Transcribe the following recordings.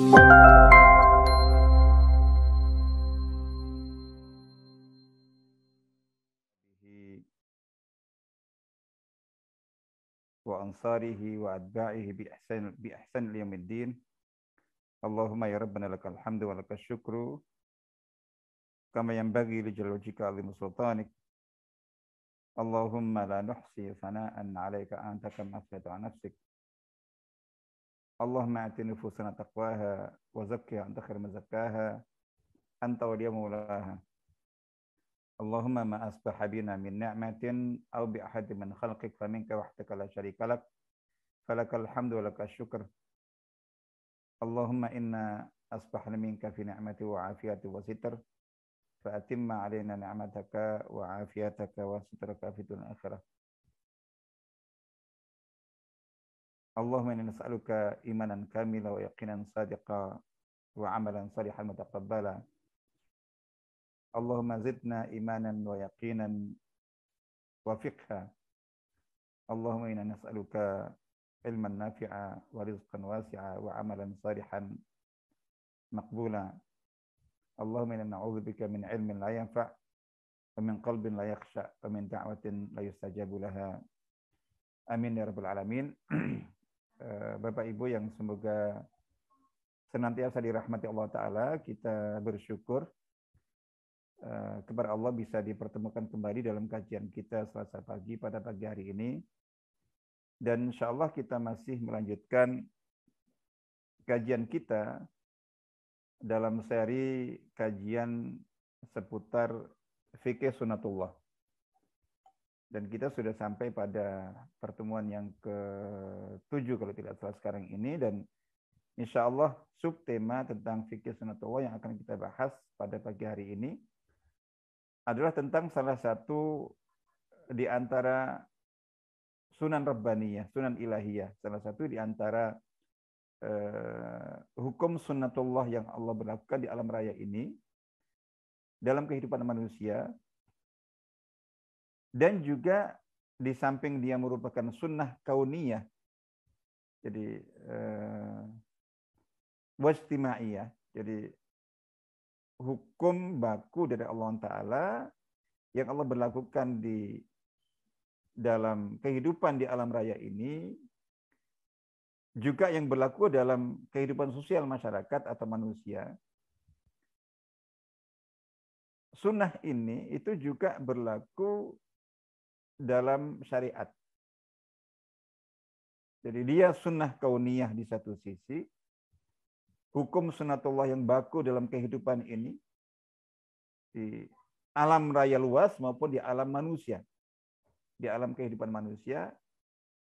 wa ansarihi wa atba'ihi bi ihsan liyaumiddin. Allahumma ya rabbana lakal hamdu wa lakal syukru kama yanbaghi li jalali wajhika azim sultanik. Allahumma la nuhsi sana'an 'alaika anta kama asnayta 'ala nafsik. Allahumma ati nufusana taqwaha wa zakkiha anta khairu man zakkaha anta waliyyu maulaha. Allahumma ma asbaha bina min ni'matin aw bi ahadin min khalqik faminka wahdaka la syarika lak falakal hamdu wa lakal syukr. Allahumma inna asbahna minka fi ni'mati wa afiyati wa sitr fa atimma alaina ni'mataka wa afiyataka wa sitraka fi dunya akhirah. Allahumma inna nas'aluka imanan kamila wa yaqinan sadiqa wa amalan salihan mutaqabbala. Allahumma zidna imanan wa yaqinan wa fiqha. Allahumma inna nas'aluka ilman nafi'a wa rizqan wasi'a wa amalan salihan maqbula. Allahumma inna na'udzubika min ilmin la yanfa' wa min qalbin la yakhsha wa min da'watin la yustajabu laha. Amin ya rabbal alamin. Bapak Ibu yang semoga senantiasa dirahmati Allah Ta'ala, kita bersyukur kepada Allah bisa dipertemukan kembali dalam kajian kita Selasa pagi pada pagi hari ini. Dan insya Allah kita masih melanjutkan kajian kita dalam seri kajian seputar fikih sunatullah. Dan kita sudah sampai pada pertemuan yang ke-7 kalau tidak salah sekarang ini. Dan insya Allah subtema tentang fikih sunatullah yang akan kita bahas pada pagi hari ini adalah tentang salah satu di antara sunan rabbaniyah, sunan ilahiyah. Salah satu di antara hukum sunnatullah yang Allah berlakukan di alam raya ini dalam kehidupan manusia. Dan juga di samping dia merupakan sunnah kauniyah, jadi wajtimaiyah, jadi hukum baku dari Allah Ta'ala yang Allah berlakukan di dalam kehidupan di alam raya ini, juga yang berlaku dalam kehidupan sosial masyarakat atau manusia. Sunnah ini itu juga berlaku dalam syariat. Jadi dia sunnah kauniyah di satu sisi, hukum sunnatullah yang baku dalam kehidupan ini, di alam raya luas maupun di alam manusia, di alam kehidupan manusia.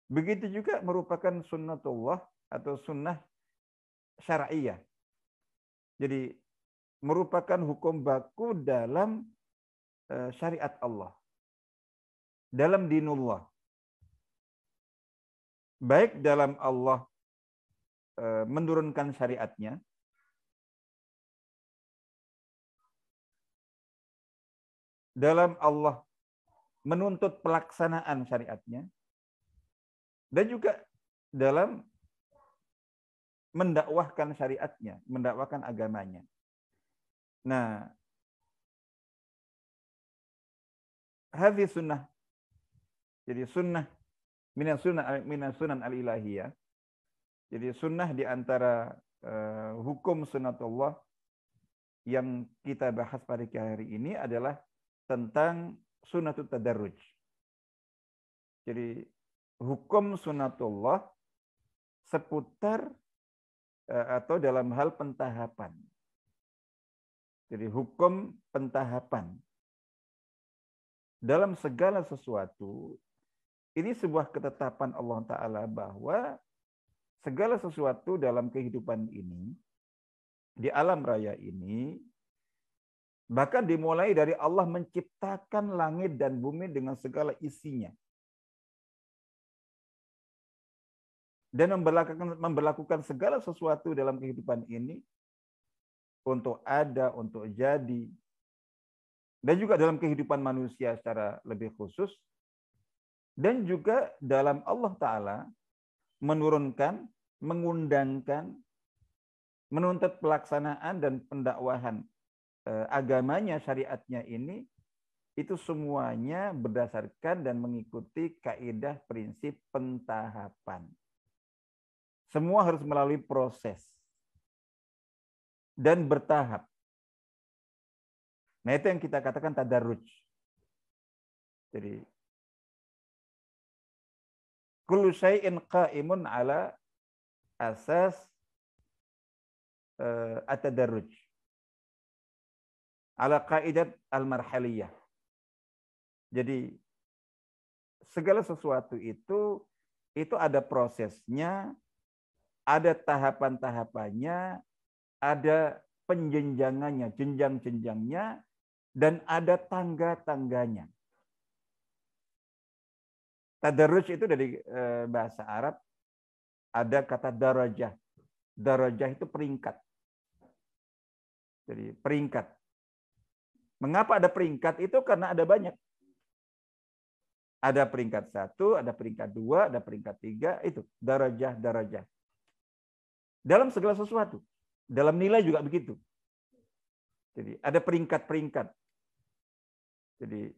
Begitu juga merupakan sunnatullah atau sunnah syar'iyah. Jadi merupakan hukum baku dalam syariat Allah, dalam dinullah. Baik dalam Allah menurunkan syariatnya, dalam Allah menuntut pelaksanaan syariatnya, dan juga dalam mendakwahkan syariatnya, mendakwahkan agamanya. Nah, hadis sunnah, jadi sunnah minas sunan al-ilahiyah. Jadi sunnah di antara hukum sunnatullah yang kita bahas pada hari ini adalah tentang sunnatut tadarruj. Jadi hukum sunnatullah seputar atau dalam hal pentahapan. Jadi hukum pentahapan. Dalam segala sesuatu, ini sebuah ketetapan Allah Ta'ala bahwa segala sesuatu dalam kehidupan ini, di alam raya ini, bahkan dimulai dari Allah menciptakan langit dan bumi dengan segala isinya. Dan memberlakukan segala sesuatu dalam kehidupan ini untuk ada, untuk jadi. Dan juga dalam kehidupan manusia secara lebih khusus. Dan juga dalam Allah Ta'ala menurunkan, mengundangkan menuntut pelaksanaan dan pendakwahan agamanya, syariatnya ini, itu semuanya berdasarkan dan mengikuti kaidah prinsip pentahapan. Semua harus melalui proses dan bertahap. Nah, itu yang kita katakan tadarruj. Jadi kullu syai'in qa'imun ala asas at-tadarruj. Ala qaidat al-marhaliyah. Jadi segala sesuatu itu ada prosesnya, ada tahapan-tahapannya, ada penjenjangannya, jenjang-jenjangnya, dan ada tangga-tangganya. Tadarruj itu dari bahasa Arab ada kata darajah. Darajah itu peringkat. Jadi peringkat. Mengapa ada peringkat? Itu karena ada banyak. Ada peringkat 1, ada peringkat 2, ada peringkat 3, itu darajah-darajah. Dalam segala sesuatu. Dalam nilai juga begitu. Jadi ada peringkat-peringkat. Jadi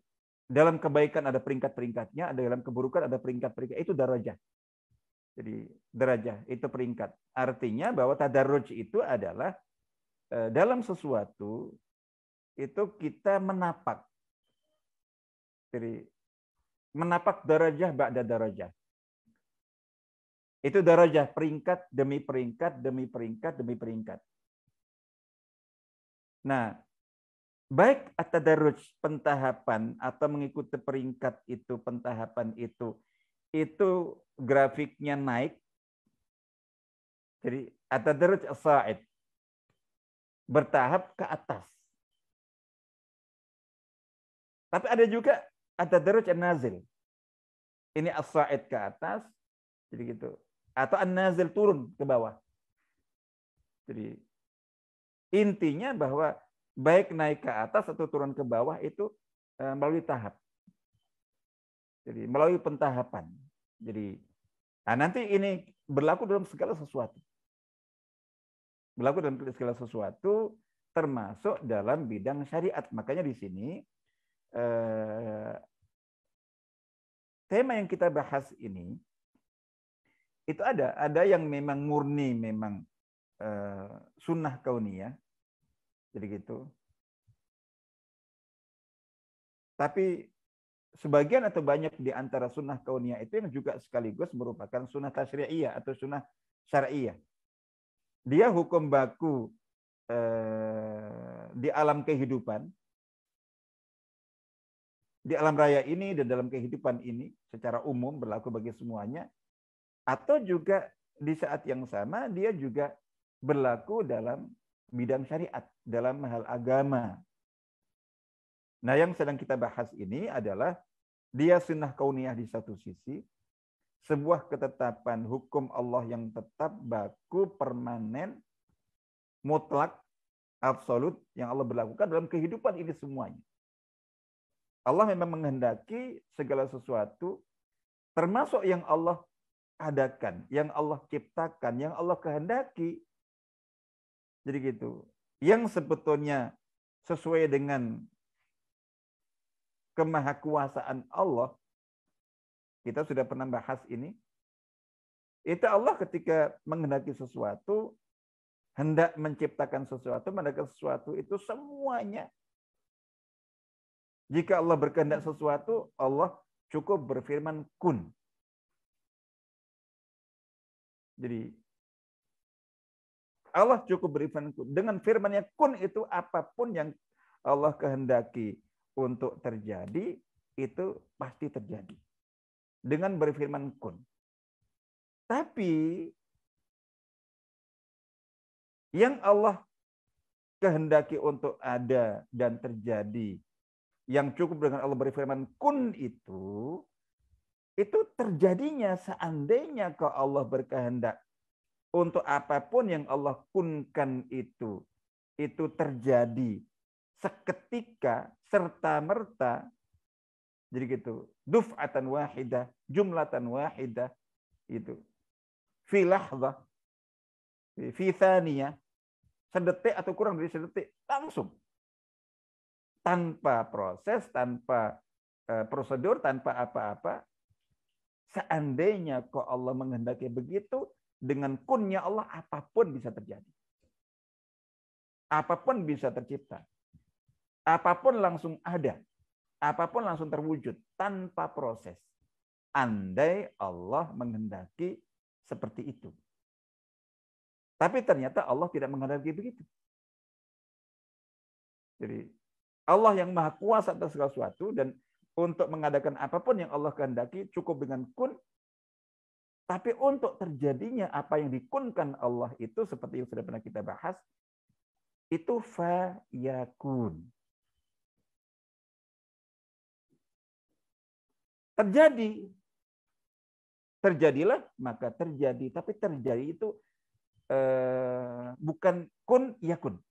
dalam kebaikan ada peringkat-peringkatnya, ada dalam keburukan ada peringkat-peringkat. Itu darajah. Jadi derajah itu peringkat. Artinya bahwa tadarruj itu adalah dalam sesuatu itu kita menapak. Jadi menapak darajah ba'da darajah. Itu darajah peringkat demi peringkat demi peringkat demi peringkat. Nah, baik at-tadarruj pentahapan atau mengikuti peringkat itu, pentahapan itu grafiknya naik. Jadi at-tadarruj as-sa'id, bertahap ke atas. Tapi ada juga at-tadarruj an-nazil. Ini as-sa'id ke atas, jadi gitu. Atau an-nazil turun ke bawah. Jadi intinya bahwa baik naik ke atas atau turun ke bawah itu melalui tahap. Jadi melalui pentahapan. Jadi nanti ini berlaku dalam segala sesuatu. Berlaku dalam segala sesuatu termasuk dalam bidang syariat. Makanya di sini tema yang kita bahas ini itu ada yang memang murni, memang sunnah kauniyah, jadi gitu. Tapi sebagian atau banyak di antara sunnah kauniyah itu yang juga sekaligus merupakan sunnah tasyri'iyah atau sunnah syar'iyah. Dia hukum baku di alam kehidupan, di alam raya ini dan dalam kehidupan ini secara umum berlaku bagi semuanya. Atau juga di saat yang sama dia juga berlaku dalam bidang syariat, dalam hal agama. Nah, yang sedang kita bahas ini adalah dia sunnah kauniyah di satu sisi, sebuah ketetapan hukum Allah yang tetap, baku, permanen, mutlak, absolut yang Allah berlakukan dalam kehidupan ini semuanya. Allah memang menghendaki segala sesuatu termasuk yang Allah adakan, yang Allah ciptakan, yang Allah kehendaki. Jadi gitu. Yang sebetulnya sesuai dengan kemahakuasaan Allah, kita sudah pernah bahas ini. Itu Allah ketika menghendaki sesuatu, hendak menciptakan sesuatu, menghendaki sesuatu itu semuanya. Jika Allah berkehendak sesuatu, Allah cukup berfirman kun. Jadi Allah cukup berfirman kun. Dengan firman-Nya kun itu apapun yang Allah kehendaki untuk terjadi, itu pasti terjadi. Dengan berfirman kun. Tapi yang Allah kehendaki untuk ada dan terjadi, yang cukup dengan Allah berfirman kun itu terjadinya seandainya kalau Allah berkehendak untuk apapun yang Allah kunkan itu terjadi seketika, serta-merta. Jadi gitu. Duf'atan wahidah, jumlatan wahidah. Itu. Fi lahzah. Fi thaniyah. sedetik atau kurang dari sedetik, langsung. Tanpa proses, tanpa prosedur, tanpa apa-apa. Seandainya kok Allah menghendaki begitu, dengan kunnya Allah apapun bisa terjadi. Apapun bisa tercipta. Apapun langsung ada. Apapun langsung terwujud tanpa proses. Andai Allah menghendaki seperti itu. Tapi ternyata Allah tidak menghendaki begitu. Jadi Allah yang maha kuasa atas segala sesuatu, dan untuk mengadakan apapun yang Allah kehendaki cukup dengan kun. Tapi untuk terjadinya apa yang dikunkan Allah itu, seperti yang sudah pernah kita bahas, itu fa yakun. Terjadi. Terjadilah, maka terjadi. Tapi terjadi itu bukan kun yakun.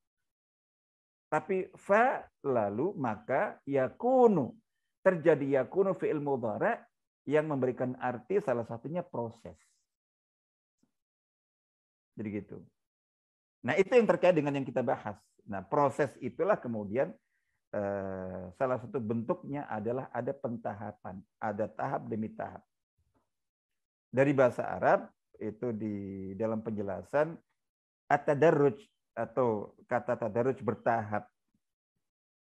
Tapi fa lalu maka yakunu. Terjadi yakunu fi'il mudhari' yang memberikan arti salah satunya proses. Jadi gitu. Nah, itu yang terkait dengan yang kita bahas. Nah, proses itulah kemudian salah satu bentuknya adalah ada pentahapan, ada tahap demi tahap. Dari bahasa Arab itu di dalam penjelasan at-tadarruj atau kata tadarruj bertahap.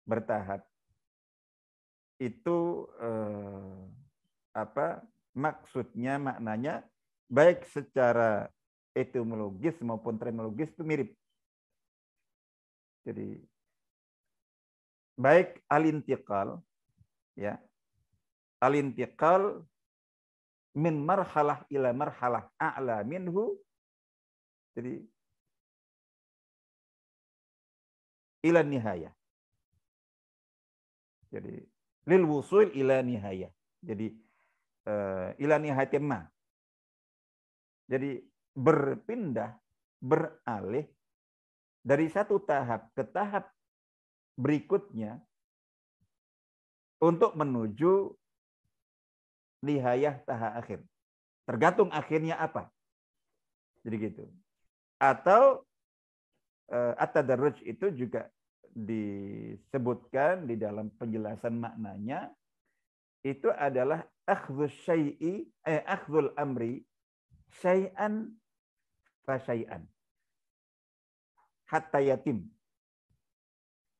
Bertahap. Itu maksudnya, maknanya baik secara etimologis maupun terminologis itu mirip. Jadi baik al-intiqal, ya, al-intiqal min marhalah ila marhalah a'la minhu, jadi ila nihayah. Jadi lil wusul ila nihayah. Jadi ila nihayatin ma. Jadi berpindah, beralih dari satu tahap ke tahap berikutnya untuk menuju nihayah tahap akhir. Tergantung akhirnya apa. Jadi gitu. Atau at-tadarruj itu juga disebutkan di dalam penjelasan maknanya, itu adalah akhdhul amri syai'an fa syai'an hatta yatim.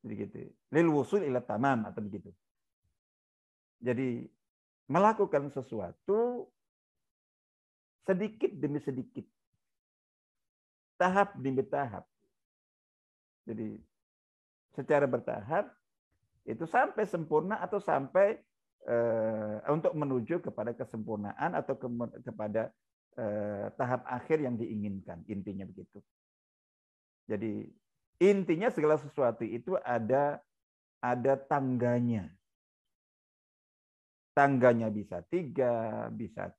Jadi gitu. Lil wusul ila tamam atau begitu. Jadi melakukan sesuatu sedikit demi sedikit. Tahap demi tahap. Jadi secara bertahap itu sampai sempurna atau sampai untuk menuju kepada kesempurnaan atau kepada tahap akhir yang diinginkan, intinya begitu. Jadi intinya segala sesuatu itu ada tangganya. Tangganya bisa 3, bisa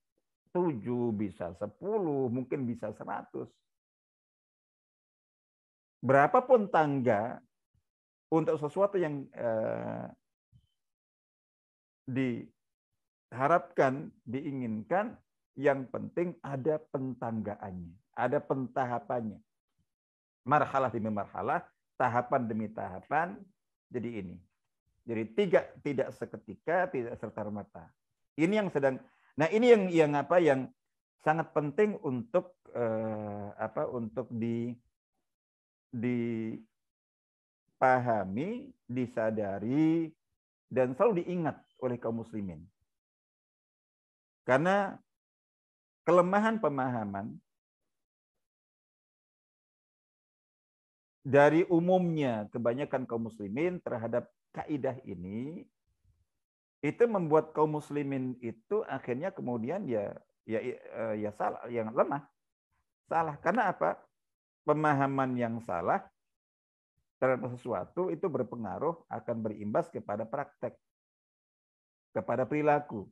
7, bisa 10, mungkin bisa 100. Berapapun tangga untuk sesuatu yang diharapkan, diinginkan, yang penting ada pentanggaannya, ada pentahapannya. Marhalah demi marhalah, tahapan demi tahapan. Jadi ini. Jadi tidak seketika, tidak serta-merta. Ini yang sedang. Nah, ini yang sangat penting untuk untuk dipahami, disadari, dan selalu diingat oleh kaum muslimin. Karena kelemahan pemahaman dari umumnya kebanyakan kaum muslimin terhadap kaidah ini, itu membuat kaum muslimin itu akhirnya kemudian ya salah, yang lemah. Salah. Karena apa? Pemahaman yang salah terhadap sesuatu itu berpengaruh, akan berimbas kepada praktek, kepada perilaku.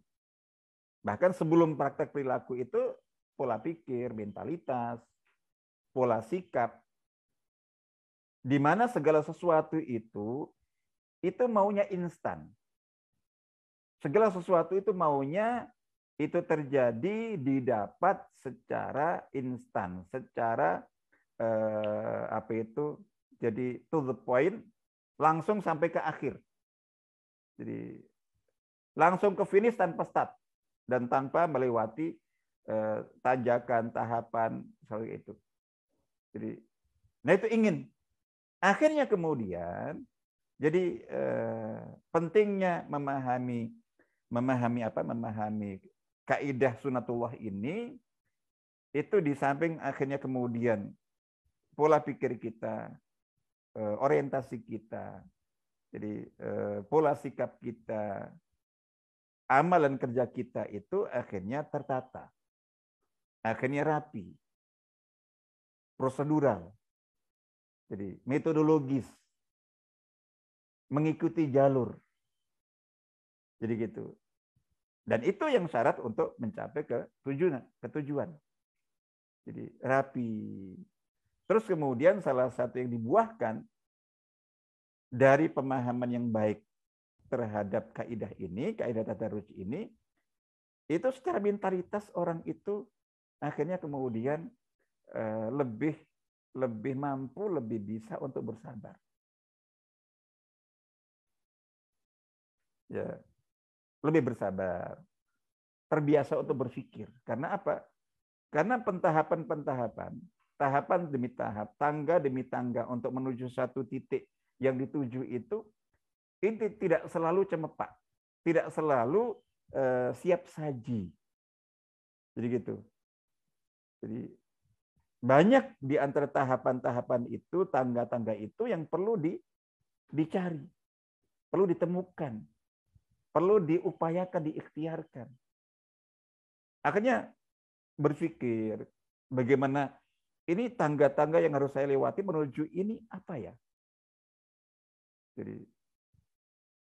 Bahkan sebelum praktek perilaku itu pola pikir, mentalitas, pola sikap, di mana segala sesuatu itu maunya instan. Segala sesuatu itu maunya itu terjadi, didapat secara instan, secara apa itu, jadi to the point, langsung sampai ke akhir. Jadi langsung ke finish tanpa start dan tanpa melewati tanjakan, tahapan, seperti itu. Jadi, nah itu ingin. Akhirnya kemudian, jadi pentingnya memahami kaidah sunatullah ini, itu di samping akhirnya kemudian pola pikir kita, orientasi kita, jadi pola sikap kita, amalan kerja kita itu akhirnya tertata, akhirnya rapi, prosedural, jadi metodologis, mengikuti jalur, jadi gitu. Dan itu yang syarat untuk mencapai ke tujuan. Jadi rapi. Terus kemudian salah satu yang dibuahkan dari pemahaman yang baik terhadap kaidah ini, kaidah tadarruj ini, itu secara mentalitas orang itu akhirnya kemudian lebih mampu, lebih bisa untuk bersabar. Ya, lebih bersabar, terbiasa untuk berpikir. Karena apa? Karena tahapan demi tahap, tangga demi tangga untuk menuju satu titik yang dituju itu, ini tidak selalu cemerlang, tidak selalu siap saji. Jadi gitu. Jadi banyak di antara tahapan-tahapan itu, tangga-tangga itu yang perlu dicari, perlu ditemukan, perlu diupayakan, diikhtiarkan. Akhirnya berpikir bagaimana ini tangga-tangga yang harus saya lewati menuju ini apa ya? Jadi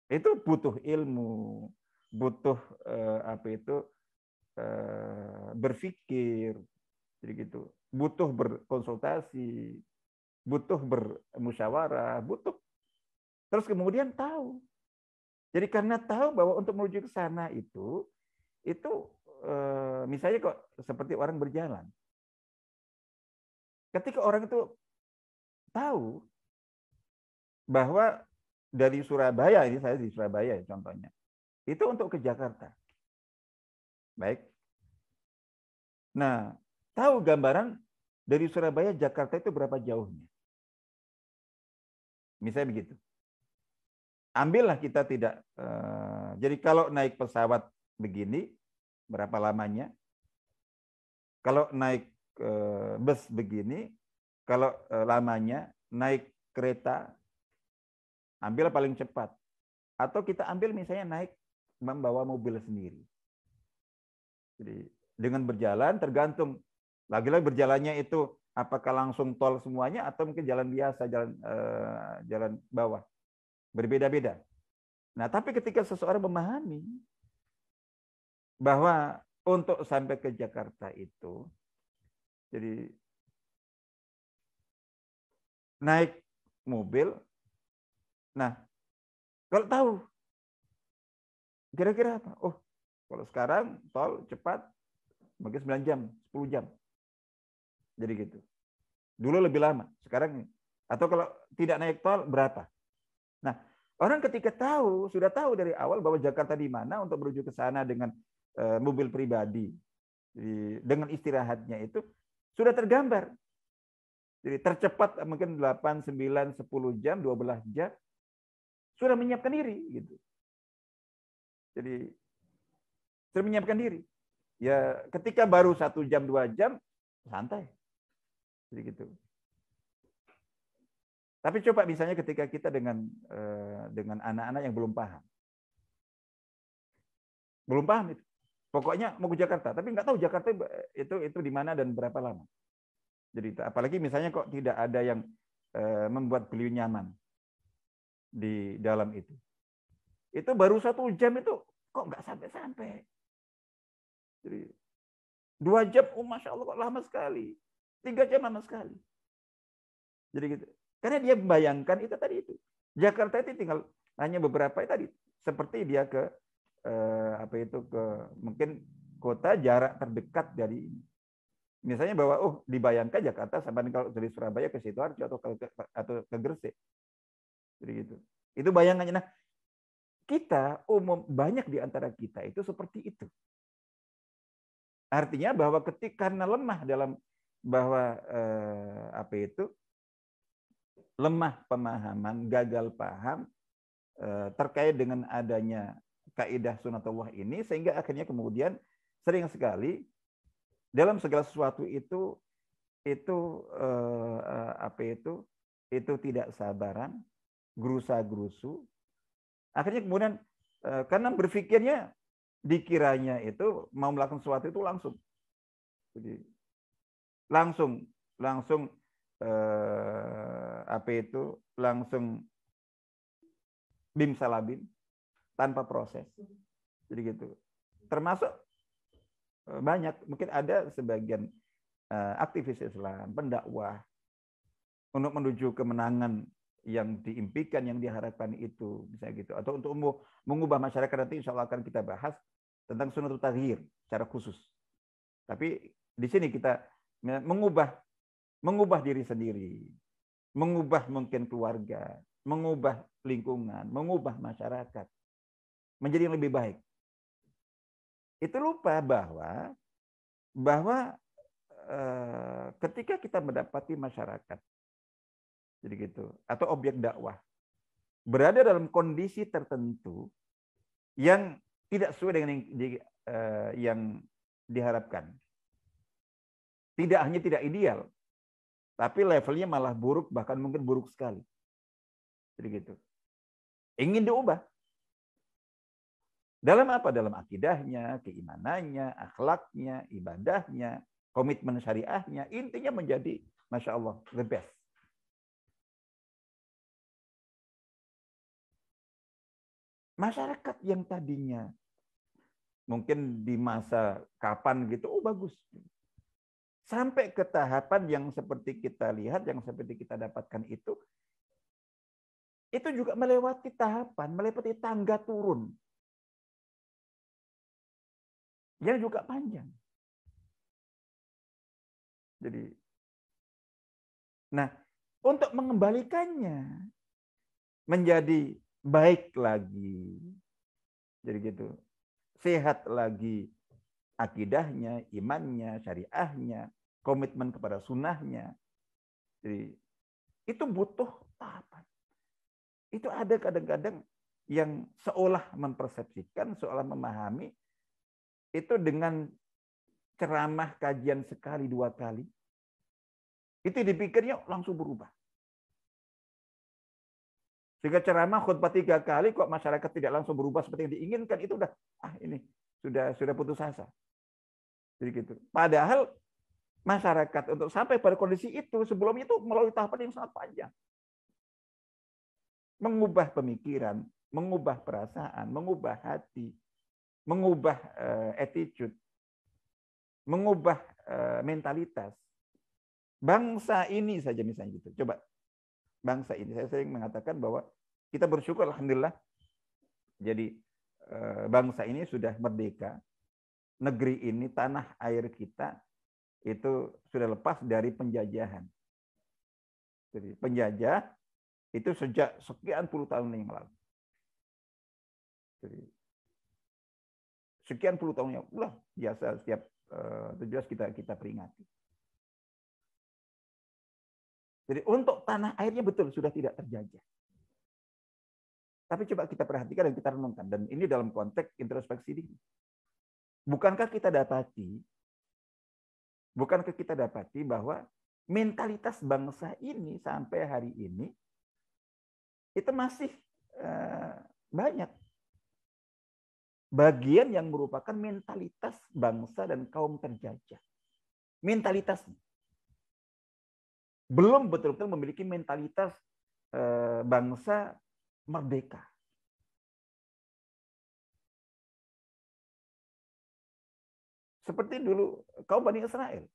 itu butuh ilmu, butuh berpikir, jadi gitu. Butuh berkonsultasi, butuh bermusyawarah, butuh. Terus kemudian tahu. Jadi karena tahu bahwa untuk menuju ke sana itu misalnya kok seperti orang berjalan. Ketika orang itu tahu bahwa dari Surabaya, ini saya di Surabaya contohnya, itu untuk ke Jakarta. Baik. Nah, tahu gambaran dari Surabaya Jakarta itu berapa jauhnya? Misalnya begitu. Ambillah kita tidak, jadi kalau naik pesawat begini, berapa lamanya? Kalau naik bus begini, kalau lamanya naik kereta, ambil paling cepat. Atau kita ambil misalnya naik membawa mobil sendiri. Jadi dengan berjalan tergantung lagi-lagi berjalannya itu apakah langsung tol semuanya atau mungkin jalan biasa, jalan bawah. Berbeda-beda. Nah, tapi ketika seseorang memahami bahwa untuk sampai ke Jakarta itu, jadi naik mobil, nah kalau tahu kira-kira apa? Oh, kalau sekarang tol cepat mungkin 9 jam, 10 jam. Jadi gitu. Dulu lebih lama, sekarang atau kalau tidak naik tol berapa? Nah, orang ketika tahu, sudah tahu dari awal bahwa Jakarta di mana untuk menuju ke sana dengan mobil pribadi, dengan istirahatnya itu sudah tergambar. Jadi tercepat mungkin 8, 9, 10 jam, 12 jam, sudah menyiapkan diri. Gitu. Jadi sudah menyiapkan diri. Ya ketika baru 1 jam, 2 jam, santai. Jadi gitu. Tapi coba misalnya ketika kita dengan anak-anak yang belum paham. Belum paham itu. Pokoknya mau ke Jakarta, tapi nggak tahu Jakarta itu di mana dan berapa lama. Jadi apalagi misalnya kok tidak ada yang membuat beliau nyaman di dalam itu. Itu baru 1 jam itu kok nggak sampai-sampai. Jadi 2 jam, oh masya Allah kok lama sekali. 3 jam lama sekali. Jadi gitu. Karena dia membayangkan itu tadi itu. Jakarta itu tinggal hanya beberapa tadi. Seperti dia ke ke mungkin kota jarak terdekat dari ini. Misalnya bahwa dibayangkan Jakarta sampai kalau dari Surabaya ke Sidoarjo atau ke Gresik. Jadi gitu. Itu bayangannya. Nah, kita banyak di antara kita itu seperti itu. Artinya bahwa ketika karena lemah dalam bahwa lemah pemahaman, gagal paham terkait dengan adanya kaidah sunatullah ini, sehingga akhirnya kemudian sering sekali dalam segala sesuatu itu tidak sabaran, gerusa-gerusu. Akhirnya kemudian karena berpikirnya dikiranya itu mau melakukan sesuatu itu langsung. Jadi langsung langsung bim salabim tanpa proses. Jadi gitu. Termasuk banyak, mungkin ada sebagian aktivis Islam, pendakwah untuk menuju kemenangan yang diimpikan, yang diharapkan itu, bisa gitu. Atau untuk mengubah masyarakat, nanti insya Allah akan kita bahas tentang sunatul taghyir secara khusus. Tapi di sini kita mengubah diri sendiri, mengubah mungkin keluarga, mengubah lingkungan, mengubah masyarakat menjadi yang lebih baik. Itu lupa bahwa ketika kita mendapati masyarakat, jadi gitu, atau objek dakwah berada dalam kondisi tertentu yang tidak sesuai dengan yang diharapkan, tidak hanya tidak ideal, tapi levelnya malah buruk, bahkan mungkin buruk sekali. Jadi gitu. Ingin diubah. Dalam apa? Dalam akidahnya, keimanannya, akhlaknya, ibadahnya, komitmen syariahnya. Intinya menjadi, Masya Allah, the best. Masyarakat yang tadinya mungkin di masa kapan gitu, bagus. Sampai ke tahapan yang seperti kita lihat, yang seperti kita dapatkan itu juga melewati tahapan, melewati tangga turun. Yang juga panjang. Jadi, nah, untuk mengembalikannya menjadi baik lagi, jadi gitu, sehat lagi akidahnya, imannya, syariahnya, komitmen kepada sunnahnya. Jadi, itu butuh tahapan. Itu ada kadang-kadang yang seolah mempersepsikan, seolah memahami, itu dengan ceramah kajian sekali, 2 kali, itu dipikirnya langsung berubah. Sehingga ceramah khutbah 3 kali kok masyarakat tidak langsung berubah seperti yang diinginkan, itu udah ini sudah putus asa. Jadi gitu. Padahal masyarakat untuk sampai pada kondisi itu sebelumnya itu melalui tahapan yang sangat panjang. Mengubah pemikiran, mengubah perasaan, mengubah hati, mengubah attitude, mengubah mentalitas. Bangsa ini saja misalnya gitu. Coba bangsa ini, saya sering mengatakan bahwa kita bersyukur alhamdulillah. Jadi bangsa ini sudah merdeka. Negeri ini, tanah air kita itu sudah lepas dari penjajahan. Jadi penjajah itu sejak sekian puluh tahun yang lalu. Jadi sekian puluh tahun yang lalu, biasa setiap 17 kita peringati. Jadi untuk tanah airnya betul sudah tidak terjajah. Tapi coba kita perhatikan dan kita renungkan. Dan ini dalam konteks introspeksi diri. Bukankah kita dapati bahwa mentalitas bangsa ini sampai hari ini itu masih banyak bagian yang merupakan mentalitas bangsa dan kaum terjajah. Mentalitasnya. Belum betul-betul memiliki mentalitas bangsa merdeka. Seperti dulu kaum Bani Israel.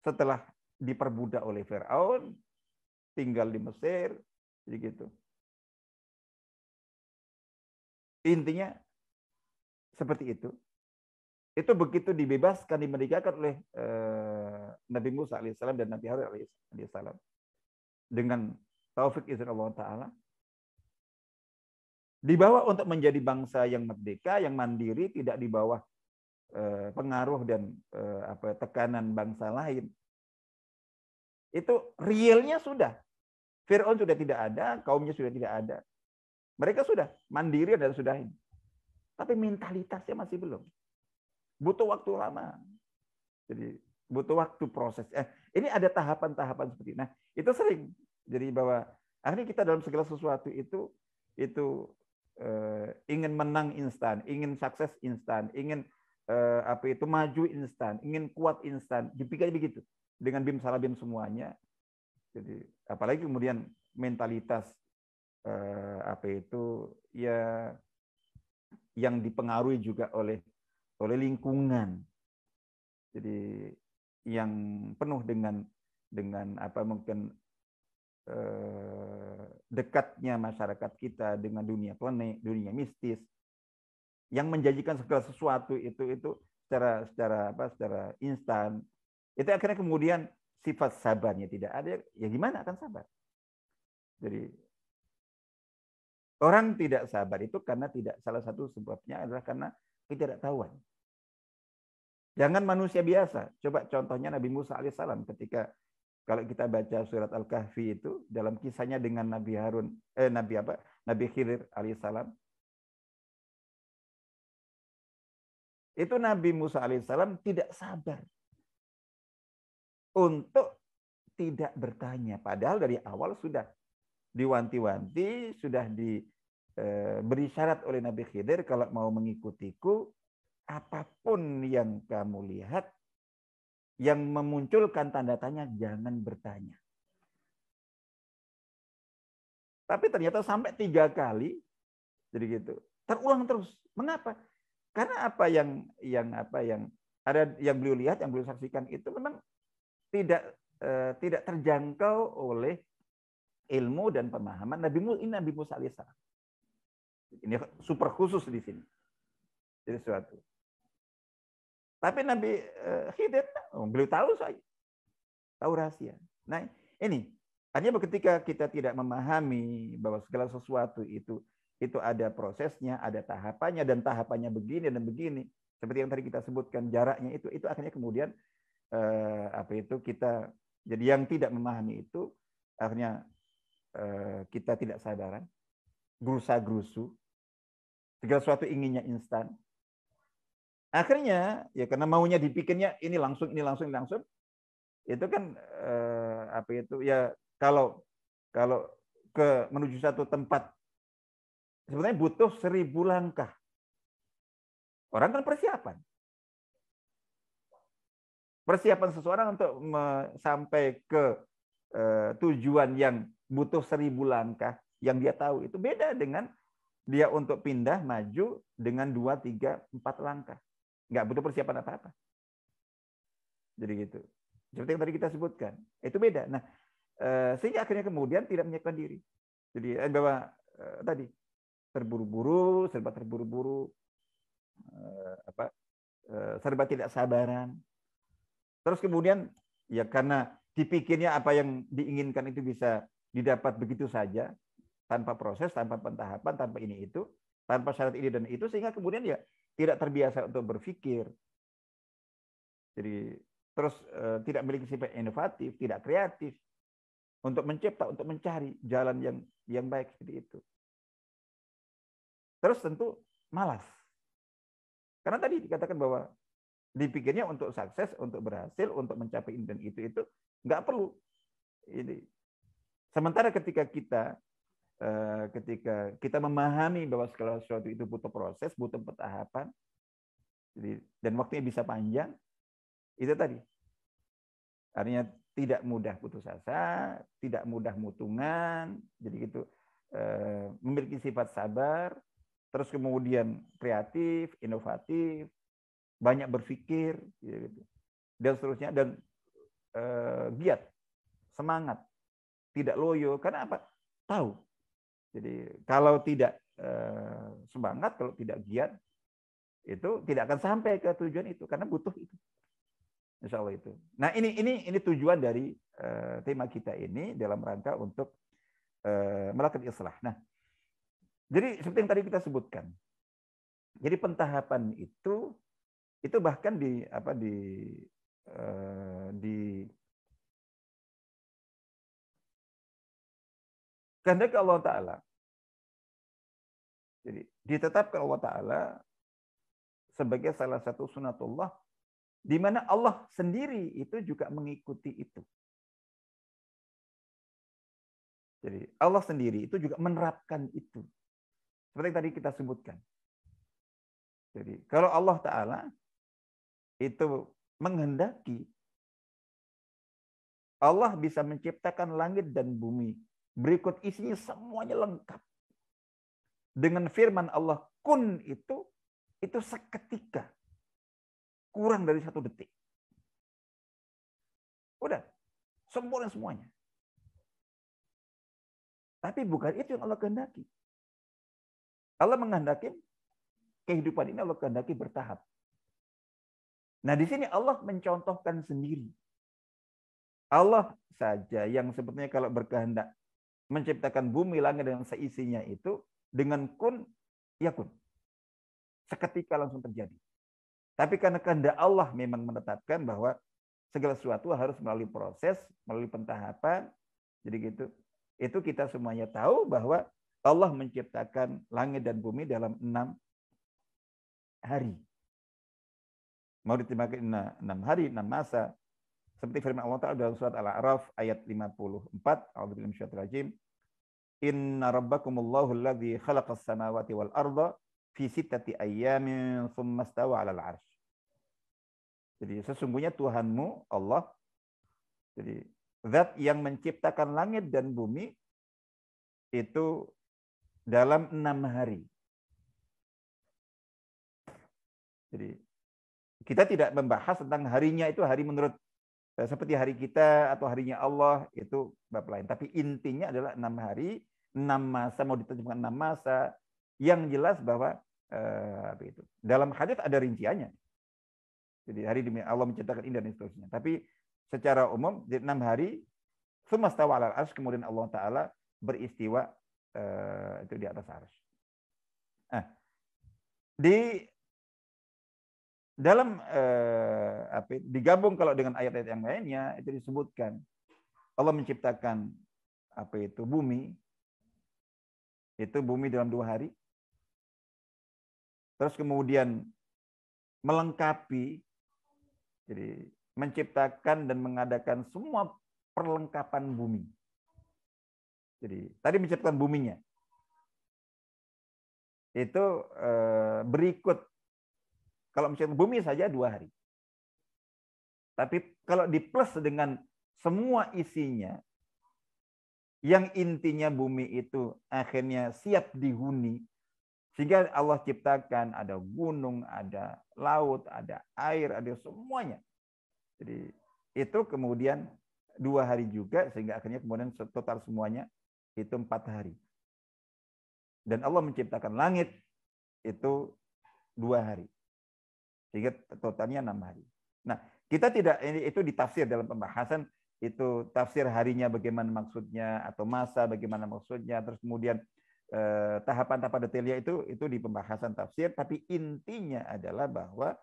Setelah diperbudak oleh Firaun, tinggal di Mesir, jadi gitu. Intinya seperti itu. itu begitu dibebaskan, dimerdekakan oleh Nabi Musa alaihissalam dan Nabi Harun alaihissalam dengan taufik izin Allah Ta'ala, dibawa untuk menjadi bangsa yang merdeka, yang mandiri, tidak di bawah pengaruh dan tekanan bangsa lain. Itu realnya sudah. Fir'aun sudah tidak ada, kaumnya sudah tidak ada. Mereka sudah mandiri dan sudah ini. Tapi mentalitasnya masih belum. Butuh waktu lama. Jadi butuh waktu proses. Ini ada tahapan-tahapan seperti ini. Nah, itu sering. Jadi bahwa akhirnya kita dalam segala sesuatu itu ingin menang instan, ingin sukses instan, ingin maju instan, ingin kuat instan, dipikir begitu dengan bim salabim semuanya. Jadi apalagi kemudian mentalitas ya yang dipengaruhi juga oleh lingkungan. Jadi yang penuh dengan mungkin dekatnya masyarakat kita dengan dunia planet, dunia mistis, yang menjanjikan segala sesuatu itu secara instan. Itu akhirnya kemudian sifat sabarnya tidak ada. Ya gimana akan sabar? Jadi orang tidak sabar itu karena salah satu sebabnya adalah karena ketidaktahuan. Jangan manusia biasa. Coba contohnya Nabi Musa alaihissalam ketika kalau kita baca surat Al-Kahfi itu dalam kisahnya dengan Nabi Khidir alaihissalam. Itu Nabi Musa alaihissalam tidak sabar untuk tidak bertanya. Padahal dari awal sudah diwanti-wanti, sudah diberi syarat oleh Nabi Khidir, kalau mau mengikutiku, apapun yang kamu lihat, yang memunculkan tanda tanya, jangan bertanya. Tapi ternyata sampai 3 kali, jadi gitu, terulang terus. Mengapa? Karena apa yang ada yang beliau lihat, yang beliau saksikan itu memang tidak terjangkau oleh ilmu dan pemahaman Nabi Musa alaihissalam. Ini super khusus di sini. Jadi suatu. Tapi Nabi Khidir, beliau tahu saya. Tahu rahasia. Nah, ini artinya ketika kita tidak memahami bahwa segala sesuatu itu ada prosesnya, ada tahapannya, dan tahapannya begini dan begini. Seperti yang tadi kita sebutkan, jaraknya itu akhirnya kemudian kita jadi yang tidak memahami itu akhirnya kita tidak sadaran, gerusa-gerusu, segala sesuatu inginnya instan. Akhirnya ya karena maunya dipikirnya ini langsung, itu kan ya kalau menuju satu tempat sebenarnya butuh 1000 langkah. Orang kan persiapan seseorang untuk sampai ke tujuan yang butuh 1000 langkah yang dia tahu itu beda dengan dia untuk pindah maju dengan 2, 3, 4 langkah. Nggak butuh persiapan apa-apa. Jadi gitu. Seperti yang tadi kita sebutkan. Itu beda. Nah, sehingga akhirnya kemudian tidak menyiapkan diri. Jadi bahwa tadi terburu-buru, serba terburu-buru, serba tidak sabaran. Terus kemudian ya karena dipikirnya apa yang diinginkan itu bisa didapat begitu saja, tanpa proses, tanpa pentahapan, tanpa ini itu, tanpa syarat ini dan itu, sehingga kemudian ya tidak terbiasa untuk berpikir. Jadi terus tidak memiliki sifat inovatif, tidak kreatif untuk mencipta, untuk mencari jalan yang baik seperti itu. Terus tentu malas. Karena tadi dikatakan bahwa dipikirnya untuk sukses, untuk berhasil, untuk mencapai ini dan itu nggak perlu. Ini sementara ketika kita memahami bahwa segala sesuatu itu butuh proses, butuh tahapan, dan waktunya bisa panjang, itu tadi. Artinya tidak mudah putus asa, tidak mudah mutungan, jadi gitu, memiliki sifat sabar, terus kemudian kreatif, inovatif, banyak berpikir, gitu, dan seterusnya, dan giat, semangat, tidak loyo, karena apa? Tahu. Jadi kalau tidak semangat, kalau tidak giat, itu tidak akan sampai ke tujuan itu karena butuh itu. Insya Allah itu. Nah ini tujuan dari tema kita ini dalam rangka untuk melakukan islah. Nah, jadi seperti yang tadi kita sebutkan. Jadi pentahapan itu bahkan di kehendaki Allah Ta'ala. Jadi ditetapkan Allah Ta'ala sebagai salah satu sunatullah, di mana Allah sendiri itu juga mengikuti itu. Jadi Allah sendiri itu juga menerapkan itu. Seperti yang tadi kita sebutkan. Jadi kalau Allah Ta'ala itu menghendaki, Allah bisa menciptakan langit dan bumi. Berikut isinya semuanya lengkap. Dengan firman Allah, kun itu seketika. Kurang dari 1 detik. Udah, sempurna semuanya. Tapi bukan itu yang Allah kehendaki. Allah menghendaki kehidupan ini, Allah kehendaki bertahap. Nah, di sini Allah mencontohkan sendiri. Allah saja yang sebetulnya kalau berkehendak menciptakan bumi, langit, dan seisinya itu dengan kun, ya kun. Seketika langsung terjadi. Tapi karena kehendak Allah memang menetapkan bahwa segala sesuatu harus melalui proses, melalui pentahapan. Jadi gitu. Itu kita semuanya tahu bahwa Allah menciptakan langit dan bumi dalam 6 hari. Mau ditimbangkan 6 hari, 6 masa. Seperti firman Allah Ta'ala dalam surat Al-A'raf ayat 54. A'udzubillahi minasyaitonir rajim. Inna rabbakumullahu alladzi khalaqas samawati wal arda fi sittati ayyamin tsumma stawa 'alal 'arsy. Jadi sesungguhnya Tuhanmu Allah, jadi zat yang menciptakan langit dan bumi itu dalam 6 hari. Jadi kita tidak membahas tentang harinya itu hari menurut seperti hari kita atau harinya Allah, itu bab lain. Tapi intinya adalah 6 hari, 6 masa, mau diterjemahkan 6 masa. Yang jelas bahwa itu dalam hadis ada rinciannya. Jadi hari demi Allah menciptakan ini dan seterusnya. Tapi secara umum 6 hari, sumastawa 'alal 'arsy, kemudian Allah Ta'ala beristiwa itu di atas arsy. Nah, di dalam digabung kalau dengan ayat-ayat yang lainnya itu disebutkan Allah menciptakan bumi, itu bumi dalam 2 hari. Terus kemudian melengkapi, jadi menciptakan dan mengadakan semua perlengkapan bumi. Jadi tadi menciptakan buminya. Itu berikut. Kalau menciptakan bumi saja 2 hari. Tapi kalau di plus dengan semua isinya, yang intinya bumi itu akhirnya siap dihuni, sehingga Allah ciptakan ada gunung, ada laut, ada air, ada semuanya. Jadi itu kemudian 2 hari juga, sehingga akhirnya kemudian total semuanya itu 4 hari. Dan Allah menciptakan langit itu 2 hari. Sehingga totalnya 6 hari. Nah, kita tidak, itu ditafsir dalam pembahasan, itu tafsir harinya bagaimana maksudnya, atau masa bagaimana maksudnya, terus kemudian tahapan-tahapan detailnya itu di pembahasan tafsir, tapi intinya adalah bahwa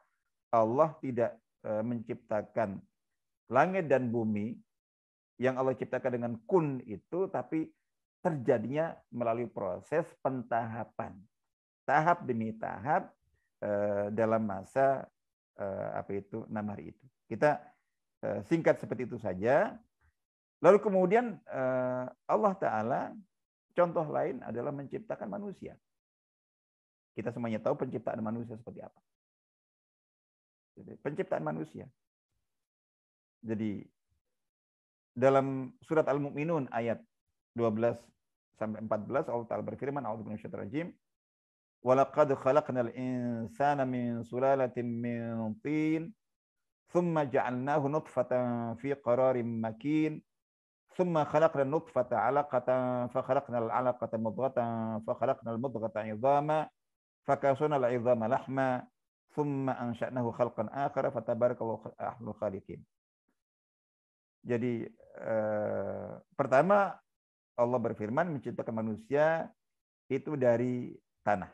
Allah tidak menciptakan langit dan bumi yang Allah ciptakan dengan kun itu, tapi terjadinya melalui proses pentahapan. Tahap demi tahap dalam masa 6 hari itu. Kita singkat seperti itu saja. Lalu kemudian Allah Ta'ala contoh lain adalah menciptakan manusia. Kita semuanya tahu penciptaan manusia seperti apa. Jadi, penciptaan manusia. Jadi dalam surat Al-Mu'minun ayat 12 sampai 14 Allah Ta'ala berfirman, a'udzubillahi minasyaitonir rajim. وَلَقَدْ خَلَقْنَا الْإِنسَانَ مِنْ سُلَالَةٍ مِنْ طِينٍ ثُمَّ جَعَلْنَاهُ نُطْفَةً فِي قَرَارٍ مَكِينٍ ثُمَّ خَلَقْنَا النُّطْفَةَ عَلَقَةً فَخَلَقْنَا الْعَلَقَةَ مُضْغَةً فَخَلَقْنَا الْمُضْغَةَ عِظَامًا فَكَسَوْنَا الْعِظَامَ لَحْمًا thumma ansha'nahu khalqan akhar fatabarakallahu ahsanul khaliqin. Jadi pertama Allah berfirman menciptakan manusia itu dari tanah.